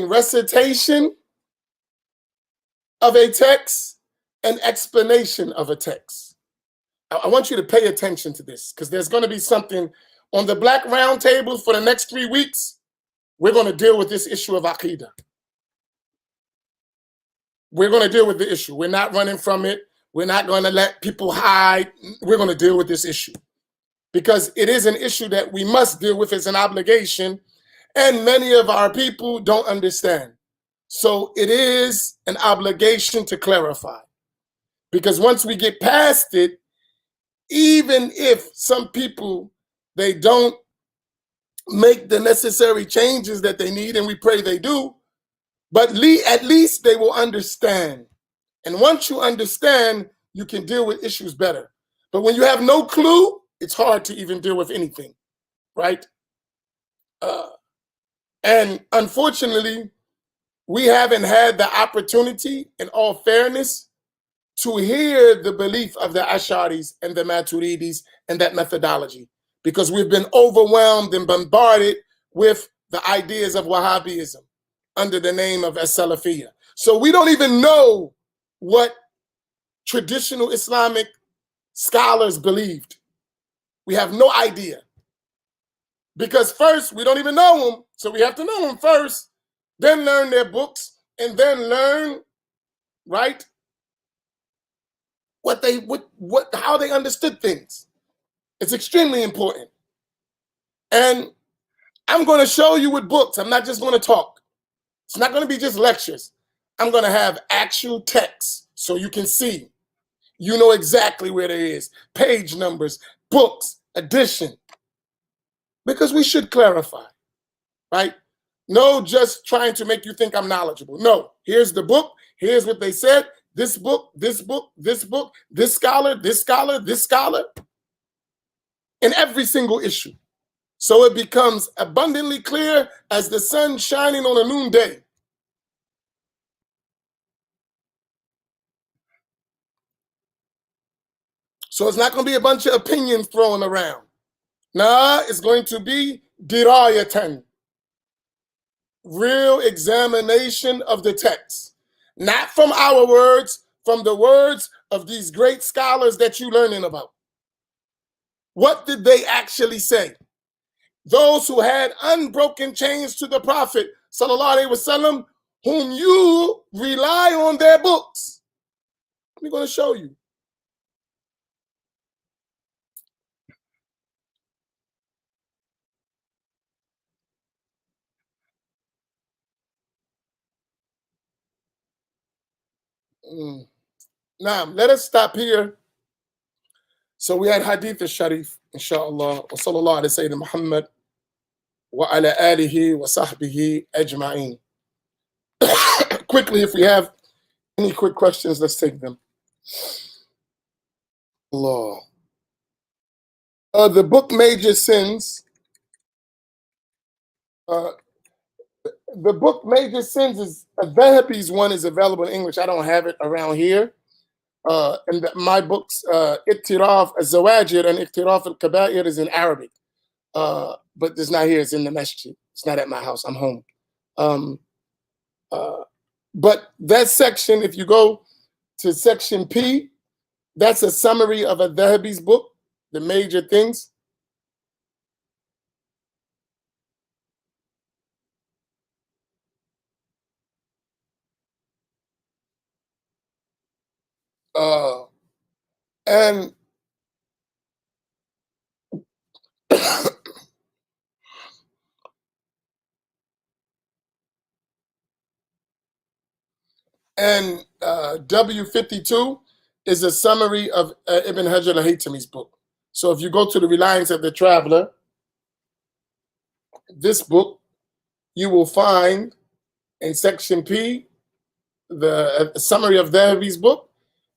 recitation of a text and explanation of a text. I want you to pay attention to this, because there's going to be something on the Black Roundtable for the next 3 weeks. We're going to deal with this issue of Aqidah. We're going to deal with the issue. We're not running from it. We're not going to let people hide. We're going to deal with this issue, because it is an issue that we must deal with. It's an obligation, and many of our people don't understand. So it is an obligation to clarify, because once we get past it, even if some people, they don't make the necessary changes that they need, and we pray they do, but at least they will understand. And once you understand, you can deal with issues better. But when you have no clue, it's hard to even deal with anything, right? And unfortunately, we haven't had the opportunity, in all fairness, to hear the belief of the Ash'aris and the Maturidis and that methodology, because we've been overwhelmed and bombarded with the ideas of Wahhabism under the name of as-Salafiyya. So we don't even know what traditional Islamic scholars believed. We have no idea, because first, we don't even know them, so we have to know them first, then learn their books, and then learn, right, how they understood things. It's extremely important. And I'm going to show you with books. I'm not just going to talk. It's not going to be just lectures. I'm going to have actual text so you can see. You know exactly where there is. Page numbers, books, edition. Because we should clarify, right? No, just trying to make you think I'm knowledgeable. No, here's the book. Here's what they said. This book, this book, this book, this scholar, this scholar, this scholar. In every single issue. So it becomes abundantly clear as the sun shining on a noonday. So it's not going to be a bunch of opinions thrown around. Nah, it's going to be dirayatan. Real examination of the text. Not from our words, from the words of these great scholars that you're learning about. What did they actually say? Those who had unbroken chains to the Prophet, sallallahu alaihi wasallam, whom you rely on their books. I'm going to show you. Now, let us stop here. So we had Hadith al-Sharif, inshallah. Wa sallallahu ala Sayyidina Muhammad wa ala alihi wa sahbihi ajma'in. Quickly, if we have any quick questions, let's take them. Allah. The book Major Sins. The book Major Sins is Dhahabi's one is available in English. I don't have it around here. And my books, Iktiraf al-Zawajir and Iktiraf al-Kaba'ir is in Arabic. But it's not here. It's in the Masjid. It's not at my house. I'm home. But that section, if you go to section P, that's a summary of Dhahabi's book, the major things. And and W52 is a summary of Ibn Hajar al-Haytami's book. So if you go to the Reliance of the Traveler, this book, you will find in section P the summary of Dhahabi's book,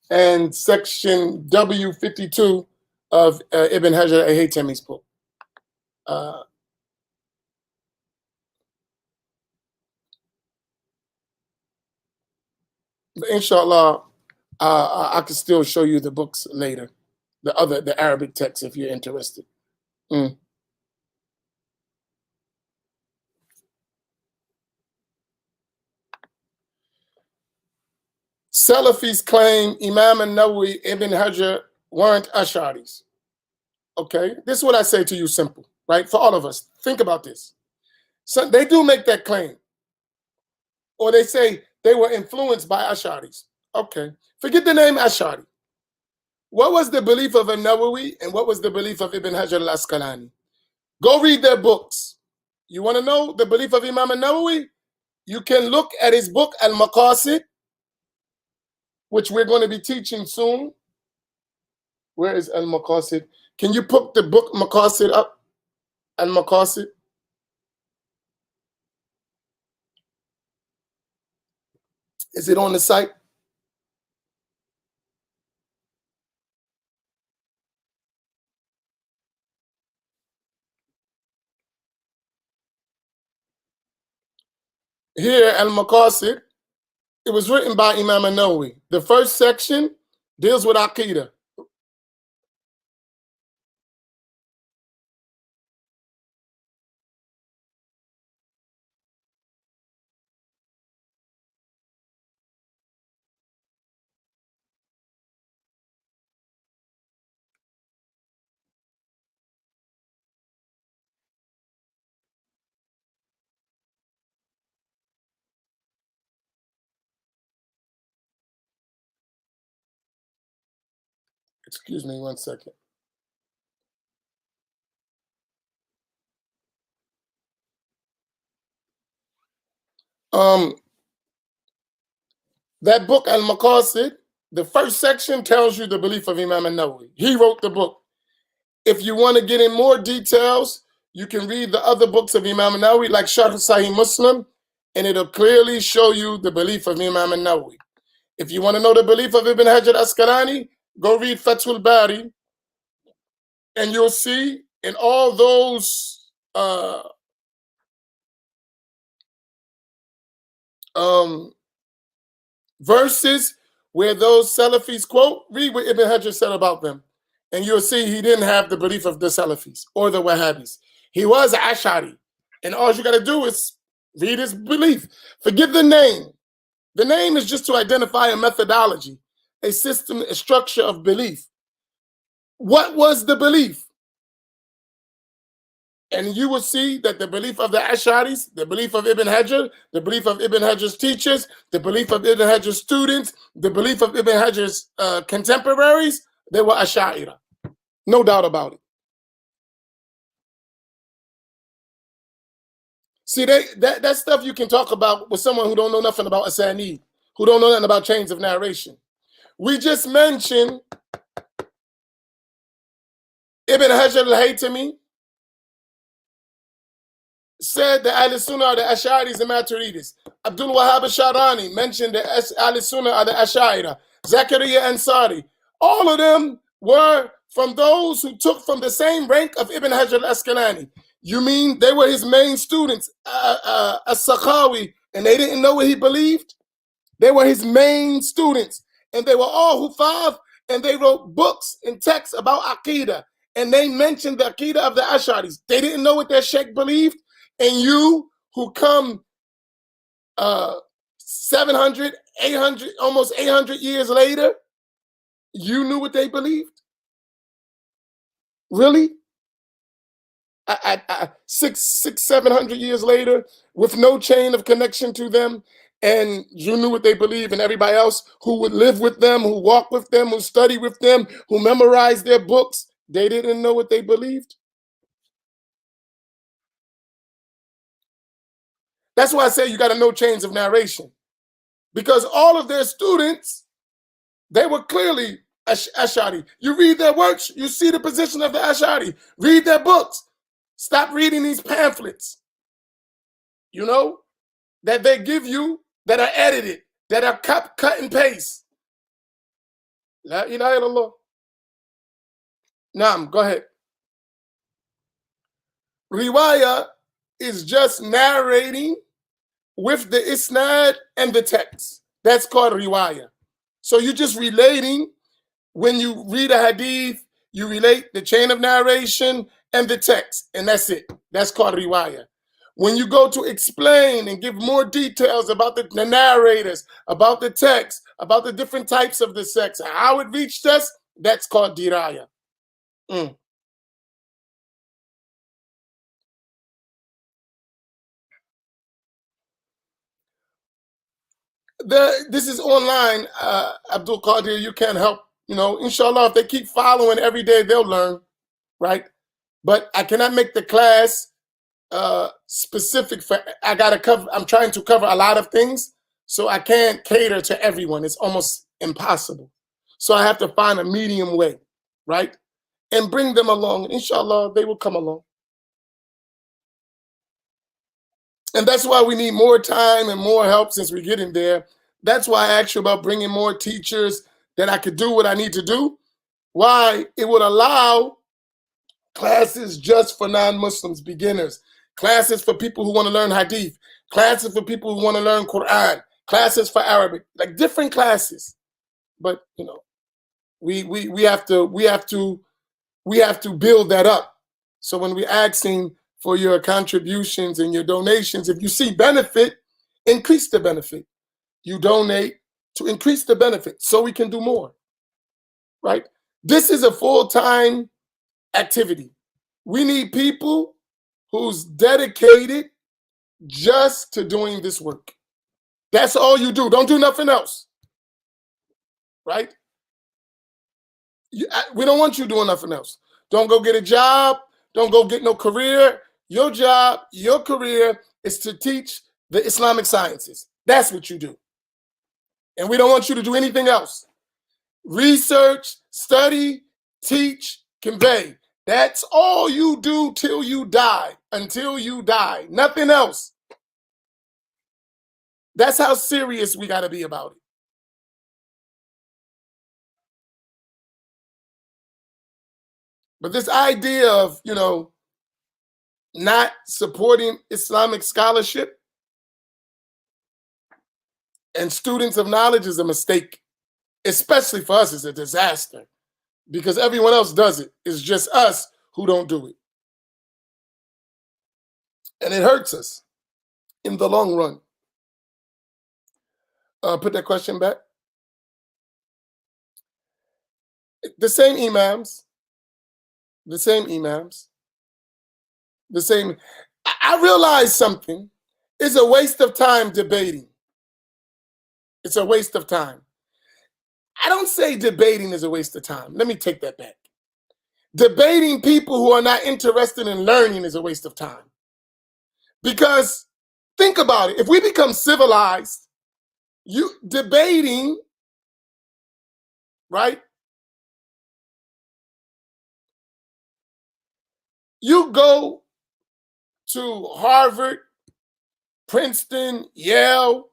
and section W52 of Ibn Hajar al-Haytami's book. Inshallah, I can still show you the books later, the Arabic text if you're interested. Salafis claim Imam al-Nawawi, Ibn Hajar weren't Ash'aris. Okay, this is what I say to you, simple, right? For all of us, think about this. So they do make that claim, or they say they were influenced by Ash'aris. Okay, forget the name Ash'ari. What was the belief of al-Nawawi and what was the belief of Ibn Hajar al-Asqalani? Go read their books. You want to know the belief of Imam al-Nawawi? You can look at his book Al-Maqasid, which we're going to be teaching soon. Where is Al-Maqasid? Can you put the book Maqasid up? Al-Maqasid. Is it on the site? Here, Al-Maqasid, it was written by Imam al-Nawawi. The first section deals with Aqidah. Excuse me 1 second. That book, Al-Maqasid, the first section tells you the belief of Imam al-Nawawi. He wrote the book. If you want to get in more details, you can read the other books of Imam al-Nawawi, like Sharh Sahih Muslim, and it'll clearly show you the belief of Imam al-Nawawi. If you want to know the belief of Ibn Hajar al-Asqalani, go read Fathul Bari, and you'll see in all those verses where those Salafis quote, read what Ibn Hajar said about them. And you'll see he didn't have the belief of the Salafis or the Wahhabis. He was Ash'ari. And all you got to do is read his belief. Forget the name. The name is just to identify a methodology, a system, a structure of belief. What was the belief? And you will see that the belief of the Ash'aris, the belief of Ibn Hajar, the belief of Ibn Hajar's teachers, the belief of Ibn Hajar's students, the belief of Ibn Hajar's contemporaries, they were Ash'ari. No doubt about it. See, that stuff you can talk about with someone who don't know nothing about Asanid, who don't know nothing about chains of narration. We just mentioned Ibn Hajar al-Haytami said the Ahl Sunnah are the Ash'aris and Maturidis. Abdul Wahhab al-Sharani mentioned the Ahl Sunnah are the Ash'ari. Zakaria Ansari. All of them were from those who took from the same rank of Ibn Hajar al-Asqalani. You mean they were his main students, as-Sakhawi, and they didn't know what he believed? They were his main students, and they were all Hufav, and they wrote books and texts about Aqidah, and they mentioned the Aqidah of the Ash'aris. They didn't know what their sheikh believed, and you who come 700, 800, almost 800 years later, you knew what they believed? Really? 700 years later, with no chain of connection to them, and you knew what they believe, and everybody else who would live with them, who walk with them, who study with them, who memorized their books, they didn't know what they believed? That's why I say you got to know chains of narration, because all of their students, they were clearly Ash'ari. You read their works, you see the position of the Ash'ari. Read their books. Stop reading these pamphlets, you know, that they give you, that are edited, that are cut and paste. La ilaha illallah. Naam, go ahead. Riwayah is just narrating with the isnad and the text. That's called riwayah. So you're just relating. When you read a hadith, you relate the chain of narration and the text, and that's it. That's called riwayah. When you go to explain and give more details about the narrators, about the text, about the different types of the sex, how it reached us, that's called diraya. This is online, Abdul Qadir. You can't help, inshallah, if they keep following every day, they'll learn, right? But I cannot make the class specific for, I'm trying to cover a lot of things, so I can't cater to everyone. It's almost impossible. So I have to find a medium way, right? And bring them along. Inshallah, they will come along. And that's why we need more time and more help since we're getting there. That's why I asked you about bringing more teachers, that I could do what I need to do. Why? It would allow classes just for non-Muslims, beginners, classes for people who want to learn Hadith, classes for people who want to learn Quran, classes for Arabic, like different classes. But we have to build that up. So when we're asking for your contributions and your donations, if you see benefit, increase the benefit. You donate to increase the benefit so we can do more, right? This is a full-time activity. We need people who's dedicated just to doing this work. That's all you do. Don't do nothing else, right? We don't want you doing nothing else. Don't go get a job. Don't go get no career. Your job, your career is to teach the Islamic sciences. That's what you do. And we don't want you to do anything else. Research, study, teach, convey. That's all you do till you die, until you die. Nothing else. That's how serious we got to be about it. But this idea of, not supporting Islamic scholarship and students of knowledge is a mistake. Especially for us, it's a disaster. Because everyone else does it. It's just us who don't do it. And it hurts us in the long run. Put that question back. The same imams. I realize something. It's a waste of time debating. It's a waste of time. I don't say debating is a waste of time. Let me take that back. Debating people who are not interested in learning is a waste of time. Because think about it. If we become civilized, you debating, right? You go to Harvard, Princeton, Yale.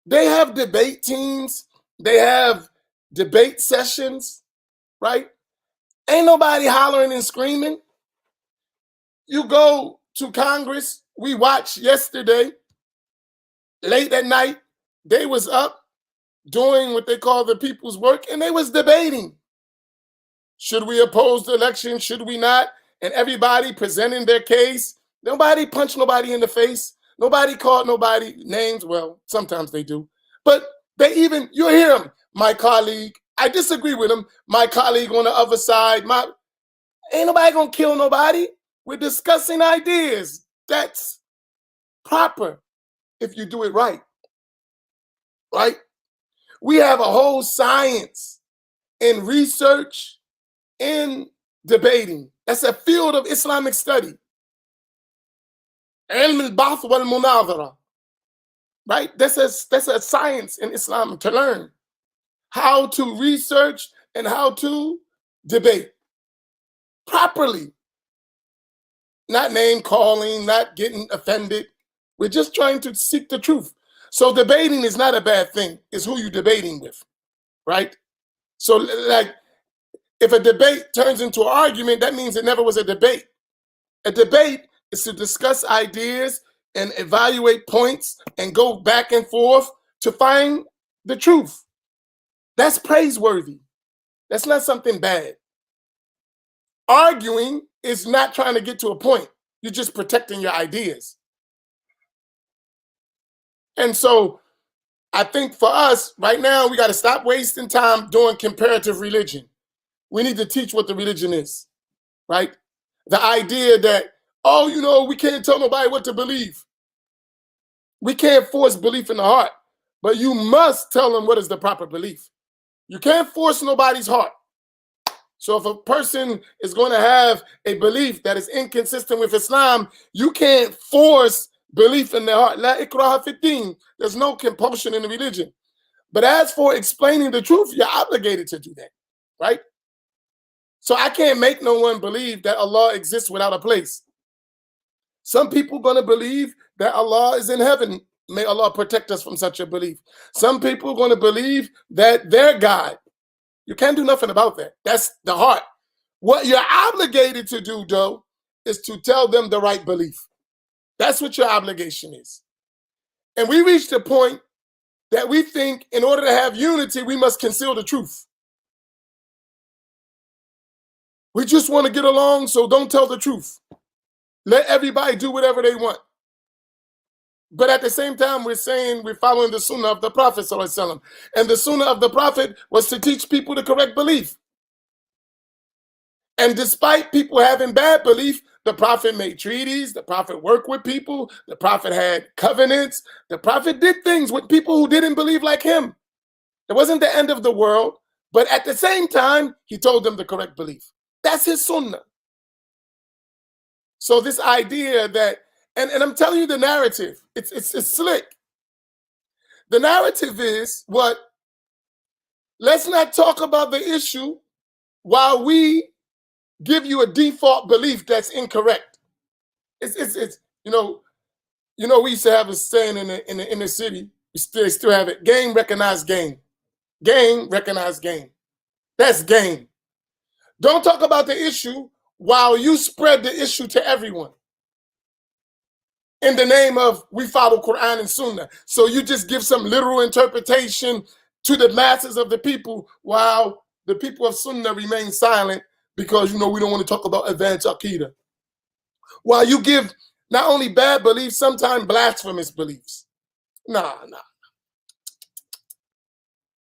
They have debate teams. They have debate sessions, right? Ain't nobody hollering and screaming. You go to Congress. We watched yesterday, late at night, they was up doing what they call the people's work, and they was debating. Should we oppose the election? Should we not? And everybody presenting their case. Nobody punched nobody in the face. Nobody called nobody names. Well, sometimes they do. But you hear them. My colleague, I disagree with him. My colleague on the other side, ain't nobody gonna kill nobody. We're discussing ideas. That's proper if you do it right. Right? We have a whole science in research, in debating. That's a field of Islamic study. Ilm al-Ba'th wal-Munadhara. Right? That's a science in Islam to learn how to research and how to debate properly. Not name calling, not getting offended. We're just trying to seek the truth. So debating is not a bad thing. It's who you're debating with, right? So, like, if a debate turns into an argument, that means it never was a debate. A debate is to discuss ideas and evaluate points and go back and forth to find the truth. That's praiseworthy. That's not something bad. Arguing is not trying to get to a point. You're just protecting your ideas. And so I think for us right now, we got to stop wasting time doing comparative religion. We need to teach what the religion is, right? The idea that, oh, you know, we can't tell nobody what to believe. We can't force belief in the heart, but you must tell them what is the proper belief. You can't force nobody's heart. So if a person is going to have a belief that is inconsistent with Islam, you can't force belief in their heart. La ikraha fi din. There's no compulsion in the religion. But as for explaining the truth, you're obligated to do that, right? So I can't make no one believe that Allah exists without a place. Some people are going to believe that Allah is in heaven. May Allah protect us from such a belief. Some people are going to believe that they're God. You can't do nothing about that. That's the heart. What you're obligated to do, though, is to tell them the right belief. That's what your obligation is. And we reached a point that we think in order to have unity, we must conceal the truth. We just want to get along, so don't tell the truth. Let everybody do whatever they want. But at the same time, we're saying we're following the sunnah of the Prophet ﷺ. And the sunnah of the Prophet was to teach people the correct belief. And despite people having bad belief, the Prophet made treaties, the Prophet worked with people, the Prophet had covenants, the Prophet did things with people who didn't believe like him. It wasn't the end of the world, but at the same time, he told them the correct belief. That's his sunnah. So this idea that, and I'm telling you the narrative, it's slick. The narrative is what? Let's not talk about the issue while we give you a default belief that's incorrect. It's you know we used to have a saying in the inner city. We still have it. Game recognize game. Game recognize game. That's game. Don't talk about the issue while you spread the issue to everyone in the name of we follow Quran and Sunnah. So you just give some literal interpretation to the masses of the people while the people of Sunnah remain silent because, we don't want to talk about advanced Aqidah. While you give not only bad beliefs, sometimes blasphemous beliefs. Nah,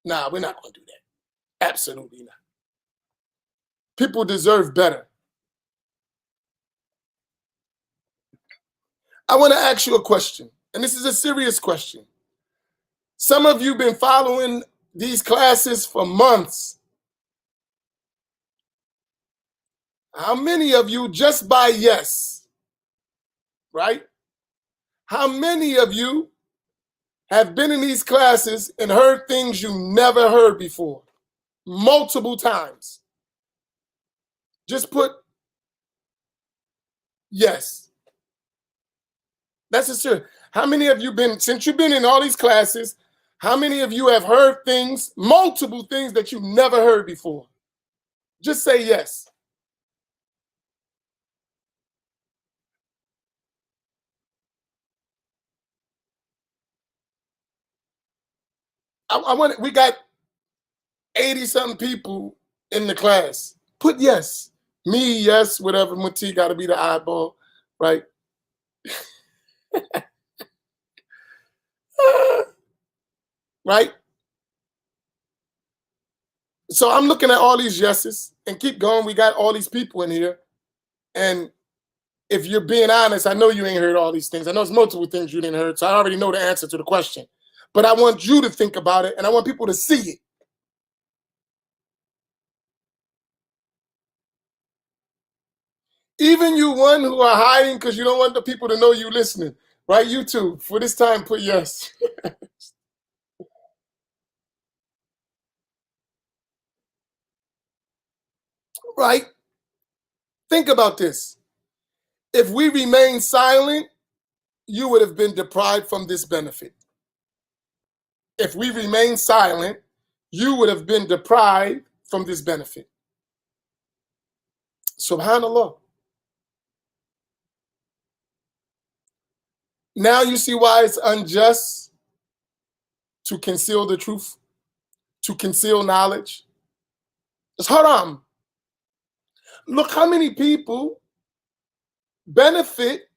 we're not going to do that. Absolutely not. People deserve better. I want to ask you a question, and this is a serious question. Some of you have been following these classes for months. How many of you, just by yes, right? How many of you have been in these classes and heard things you never heard before, multiple times? Just put yes. That's just true. How many of you since you've been in all these classes, how many of you have heard things, multiple things that you've never heard before? Just say yes. We got 80-something people in the class. Put yes. Me, yes, whatever. Muti got to be the eyeball, right? Right? So I'm looking at all these yeses and keep going. We got all these people in here. And if you're being honest, I know you ain't heard all these things. I know it's multiple things you didn't heard. So I already know the answer to the question. But I want you to think about it and I want people to see it. Even you one who are hiding because you don't want the people to know you listening, right? You too, for this time, put yes. Right? Think about this. If we remain silent, you would have been deprived from this benefit. If we remain silent, you would have been deprived from this benefit. Subhanallah. Now you see why it's unjust to conceal the truth, to conceal knowledge. It's haram. Look how many people benefit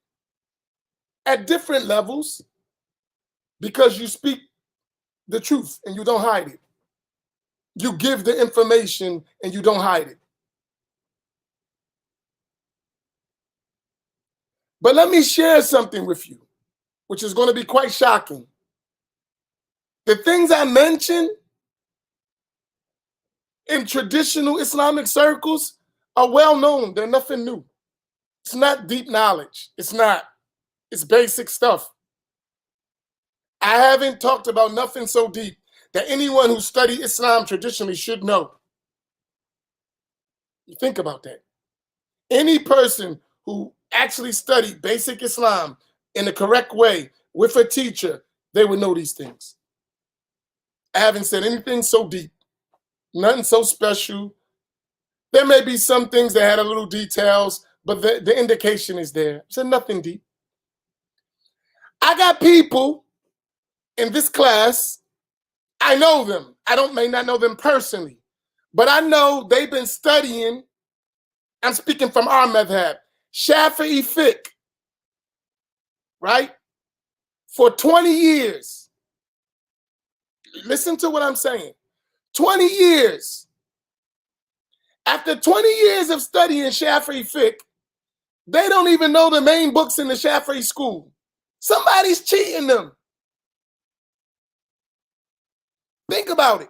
at different levels because you speak the truth and you don't hide it. You give the information and you don't hide it. But let me share something with you, which is going to be quite shocking. The things I mentioned in traditional Islamic circles are well known. They're nothing new. It's not deep knowledge. It's not. It's basic stuff. I haven't talked about nothing so deep that anyone who studied Islam traditionally should know. You think about that. Any person who actually studied basic Islam in the correct way with a teacher, they would know these things. I haven't said anything so deep, nothing so special. There may be some things that had a little details, but the indication is there. I said nothing deep. I got people in this class, I know them. May not know them personally, but I know they've been studying, I'm speaking from our madhab, Shafi'i fiqh, right? For 20 years. Listen to what I'm saying. 20 years. After 20 years of studying Shafi'i fiqh, they don't even know the main books in the Shafi'i school. Somebody's cheating them. Think about it.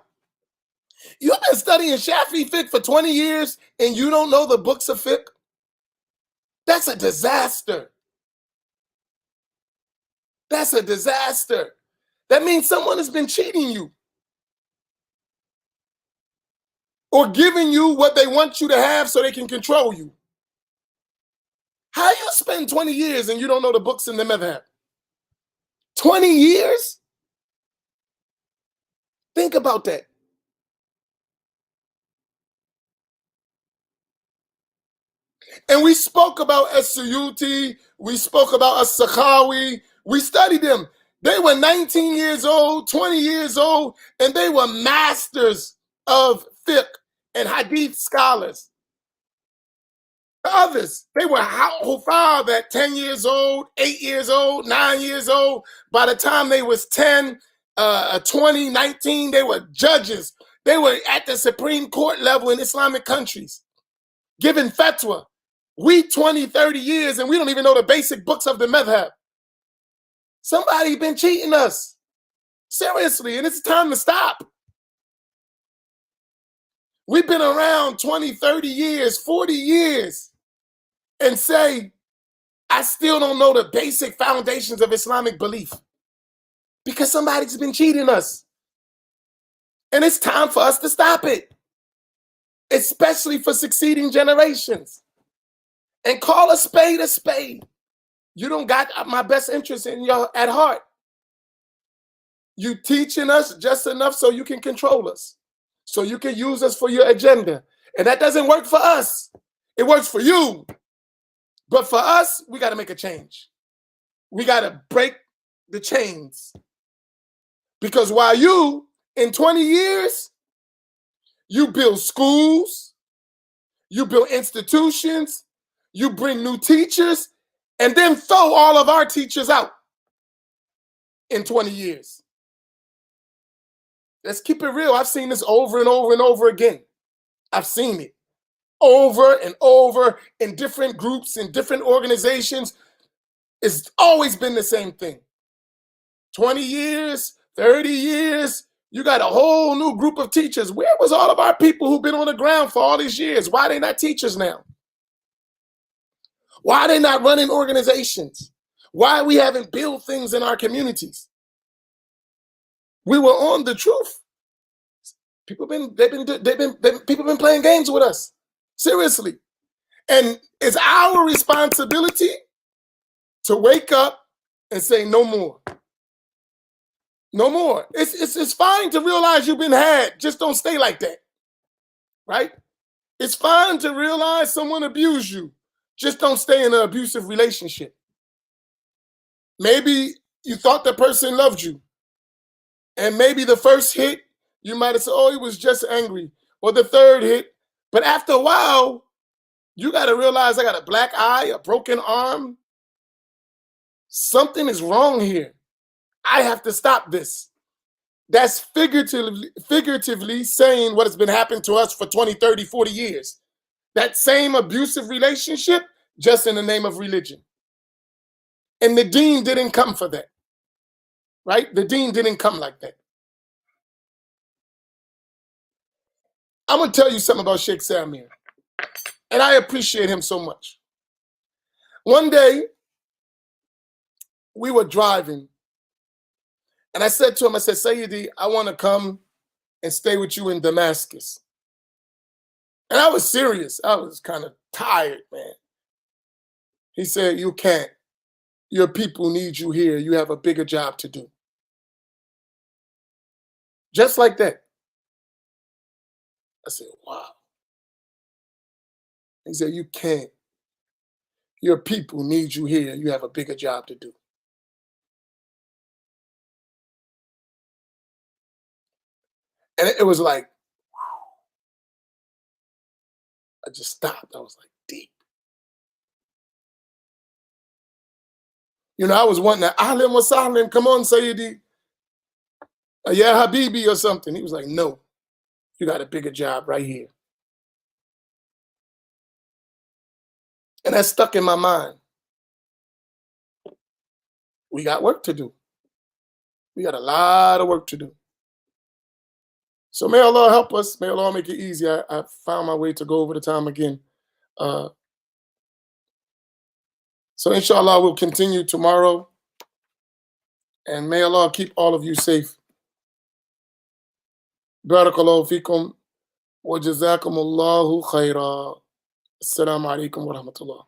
You've been studying Shafi'i fiqh for 20 years and you don't know the books of fiqh? That's a disaster. That's a disaster. That means someone has been cheating you or giving you what they want you to have so they can control you. How you spend 20 years and you don't know the books in the madhab? 20 years? Think about that. And we spoke about As-Suyuti, we spoke about As-Sakhawi, we studied them. They were 19 years old, 20 years old, and they were masters of fiqh and hadith scholars. The others, they were hufaz at 10 years old, 8 years old, 9 years old. By the time they was 10, 20, 19, they were judges. They were at the Supreme Court level in Islamic countries, giving fatwa. We 20, 30 years, and we don't even know the basic books of the madhab. Somebody been cheating us. Seriously, and it's time to stop. We've been around 20, 30 years, 40 years, and say, I still don't know the basic foundations of Islamic belief because somebody's been cheating us. And it's time for us to stop it, especially for succeeding generations. And call a spade a spade. You don't got my best interest in your at heart. You teaching us just enough so you can control us, so you can use us for your agenda. And that doesn't work for us. It works for you. But for us, we got to make a change. We got to break the chains. Because while you, in 20 years, you build schools, you build institutions, you bring new teachers, and then throw all of our teachers out in 20 years. Let's keep it real. I've seen this over and over and over again. I've seen it over and over in different groups, in different organizations. It's always been the same thing. 20 years, 30 years, you got a whole new group of teachers. Where was all of our people who've been on the ground for all these years? Why are they not teachers now? Why are they not running organizations? Why we haven't built things in our communities? We were on the truth. People been playing games with us. Seriously. And it's our responsibility to wake up and say no more. No more. It's fine to realize you've been had. Just don't stay like that. Right? It's fine to realize someone abused you. Just don't stay in an abusive relationship. Maybe you thought the person loved you. And maybe the first hit, you might have said, oh, he was just angry. Or the third hit. But after a while, you got to realize I got a black eye, a broken arm. Something is wrong here. I have to stop this. That's figuratively saying what has been happening to us for 20, 30, 40 years. That same abusive relationship, just in the name of religion. And the deen didn't come for that. Right? The deen didn't come like that. I'm going to tell you something about Sheikh Samir. And I appreciate him so much. One day, we were driving. And I said to him, I said, Sayyidi, I want to come and stay with you in Damascus. And I was serious. I was kind of tired, man. He said, you can't. Your people need you here. You have a bigger job to do. Just like that. I said, wow. He said, you can't. Your people need you here. You have a bigger job to do. And it was like, I just stopped. I was like, deep. You know, I was wanting to, Ahlan wa sahlan, come on, Sayyidi. Yeah, Habibi or something. He was like, no, you got a bigger job right here. And that stuck in my mind. We got work to do. We got a lot of work to do. So may Allah help us. May Allah make it easy. I found my way to go over the time again. So inshallah, we'll continue tomorrow. And may Allah keep all of you safe. Barakallahu fikum wa jazakumullahu khaira. Assalamu alaikum wa rahmatullah.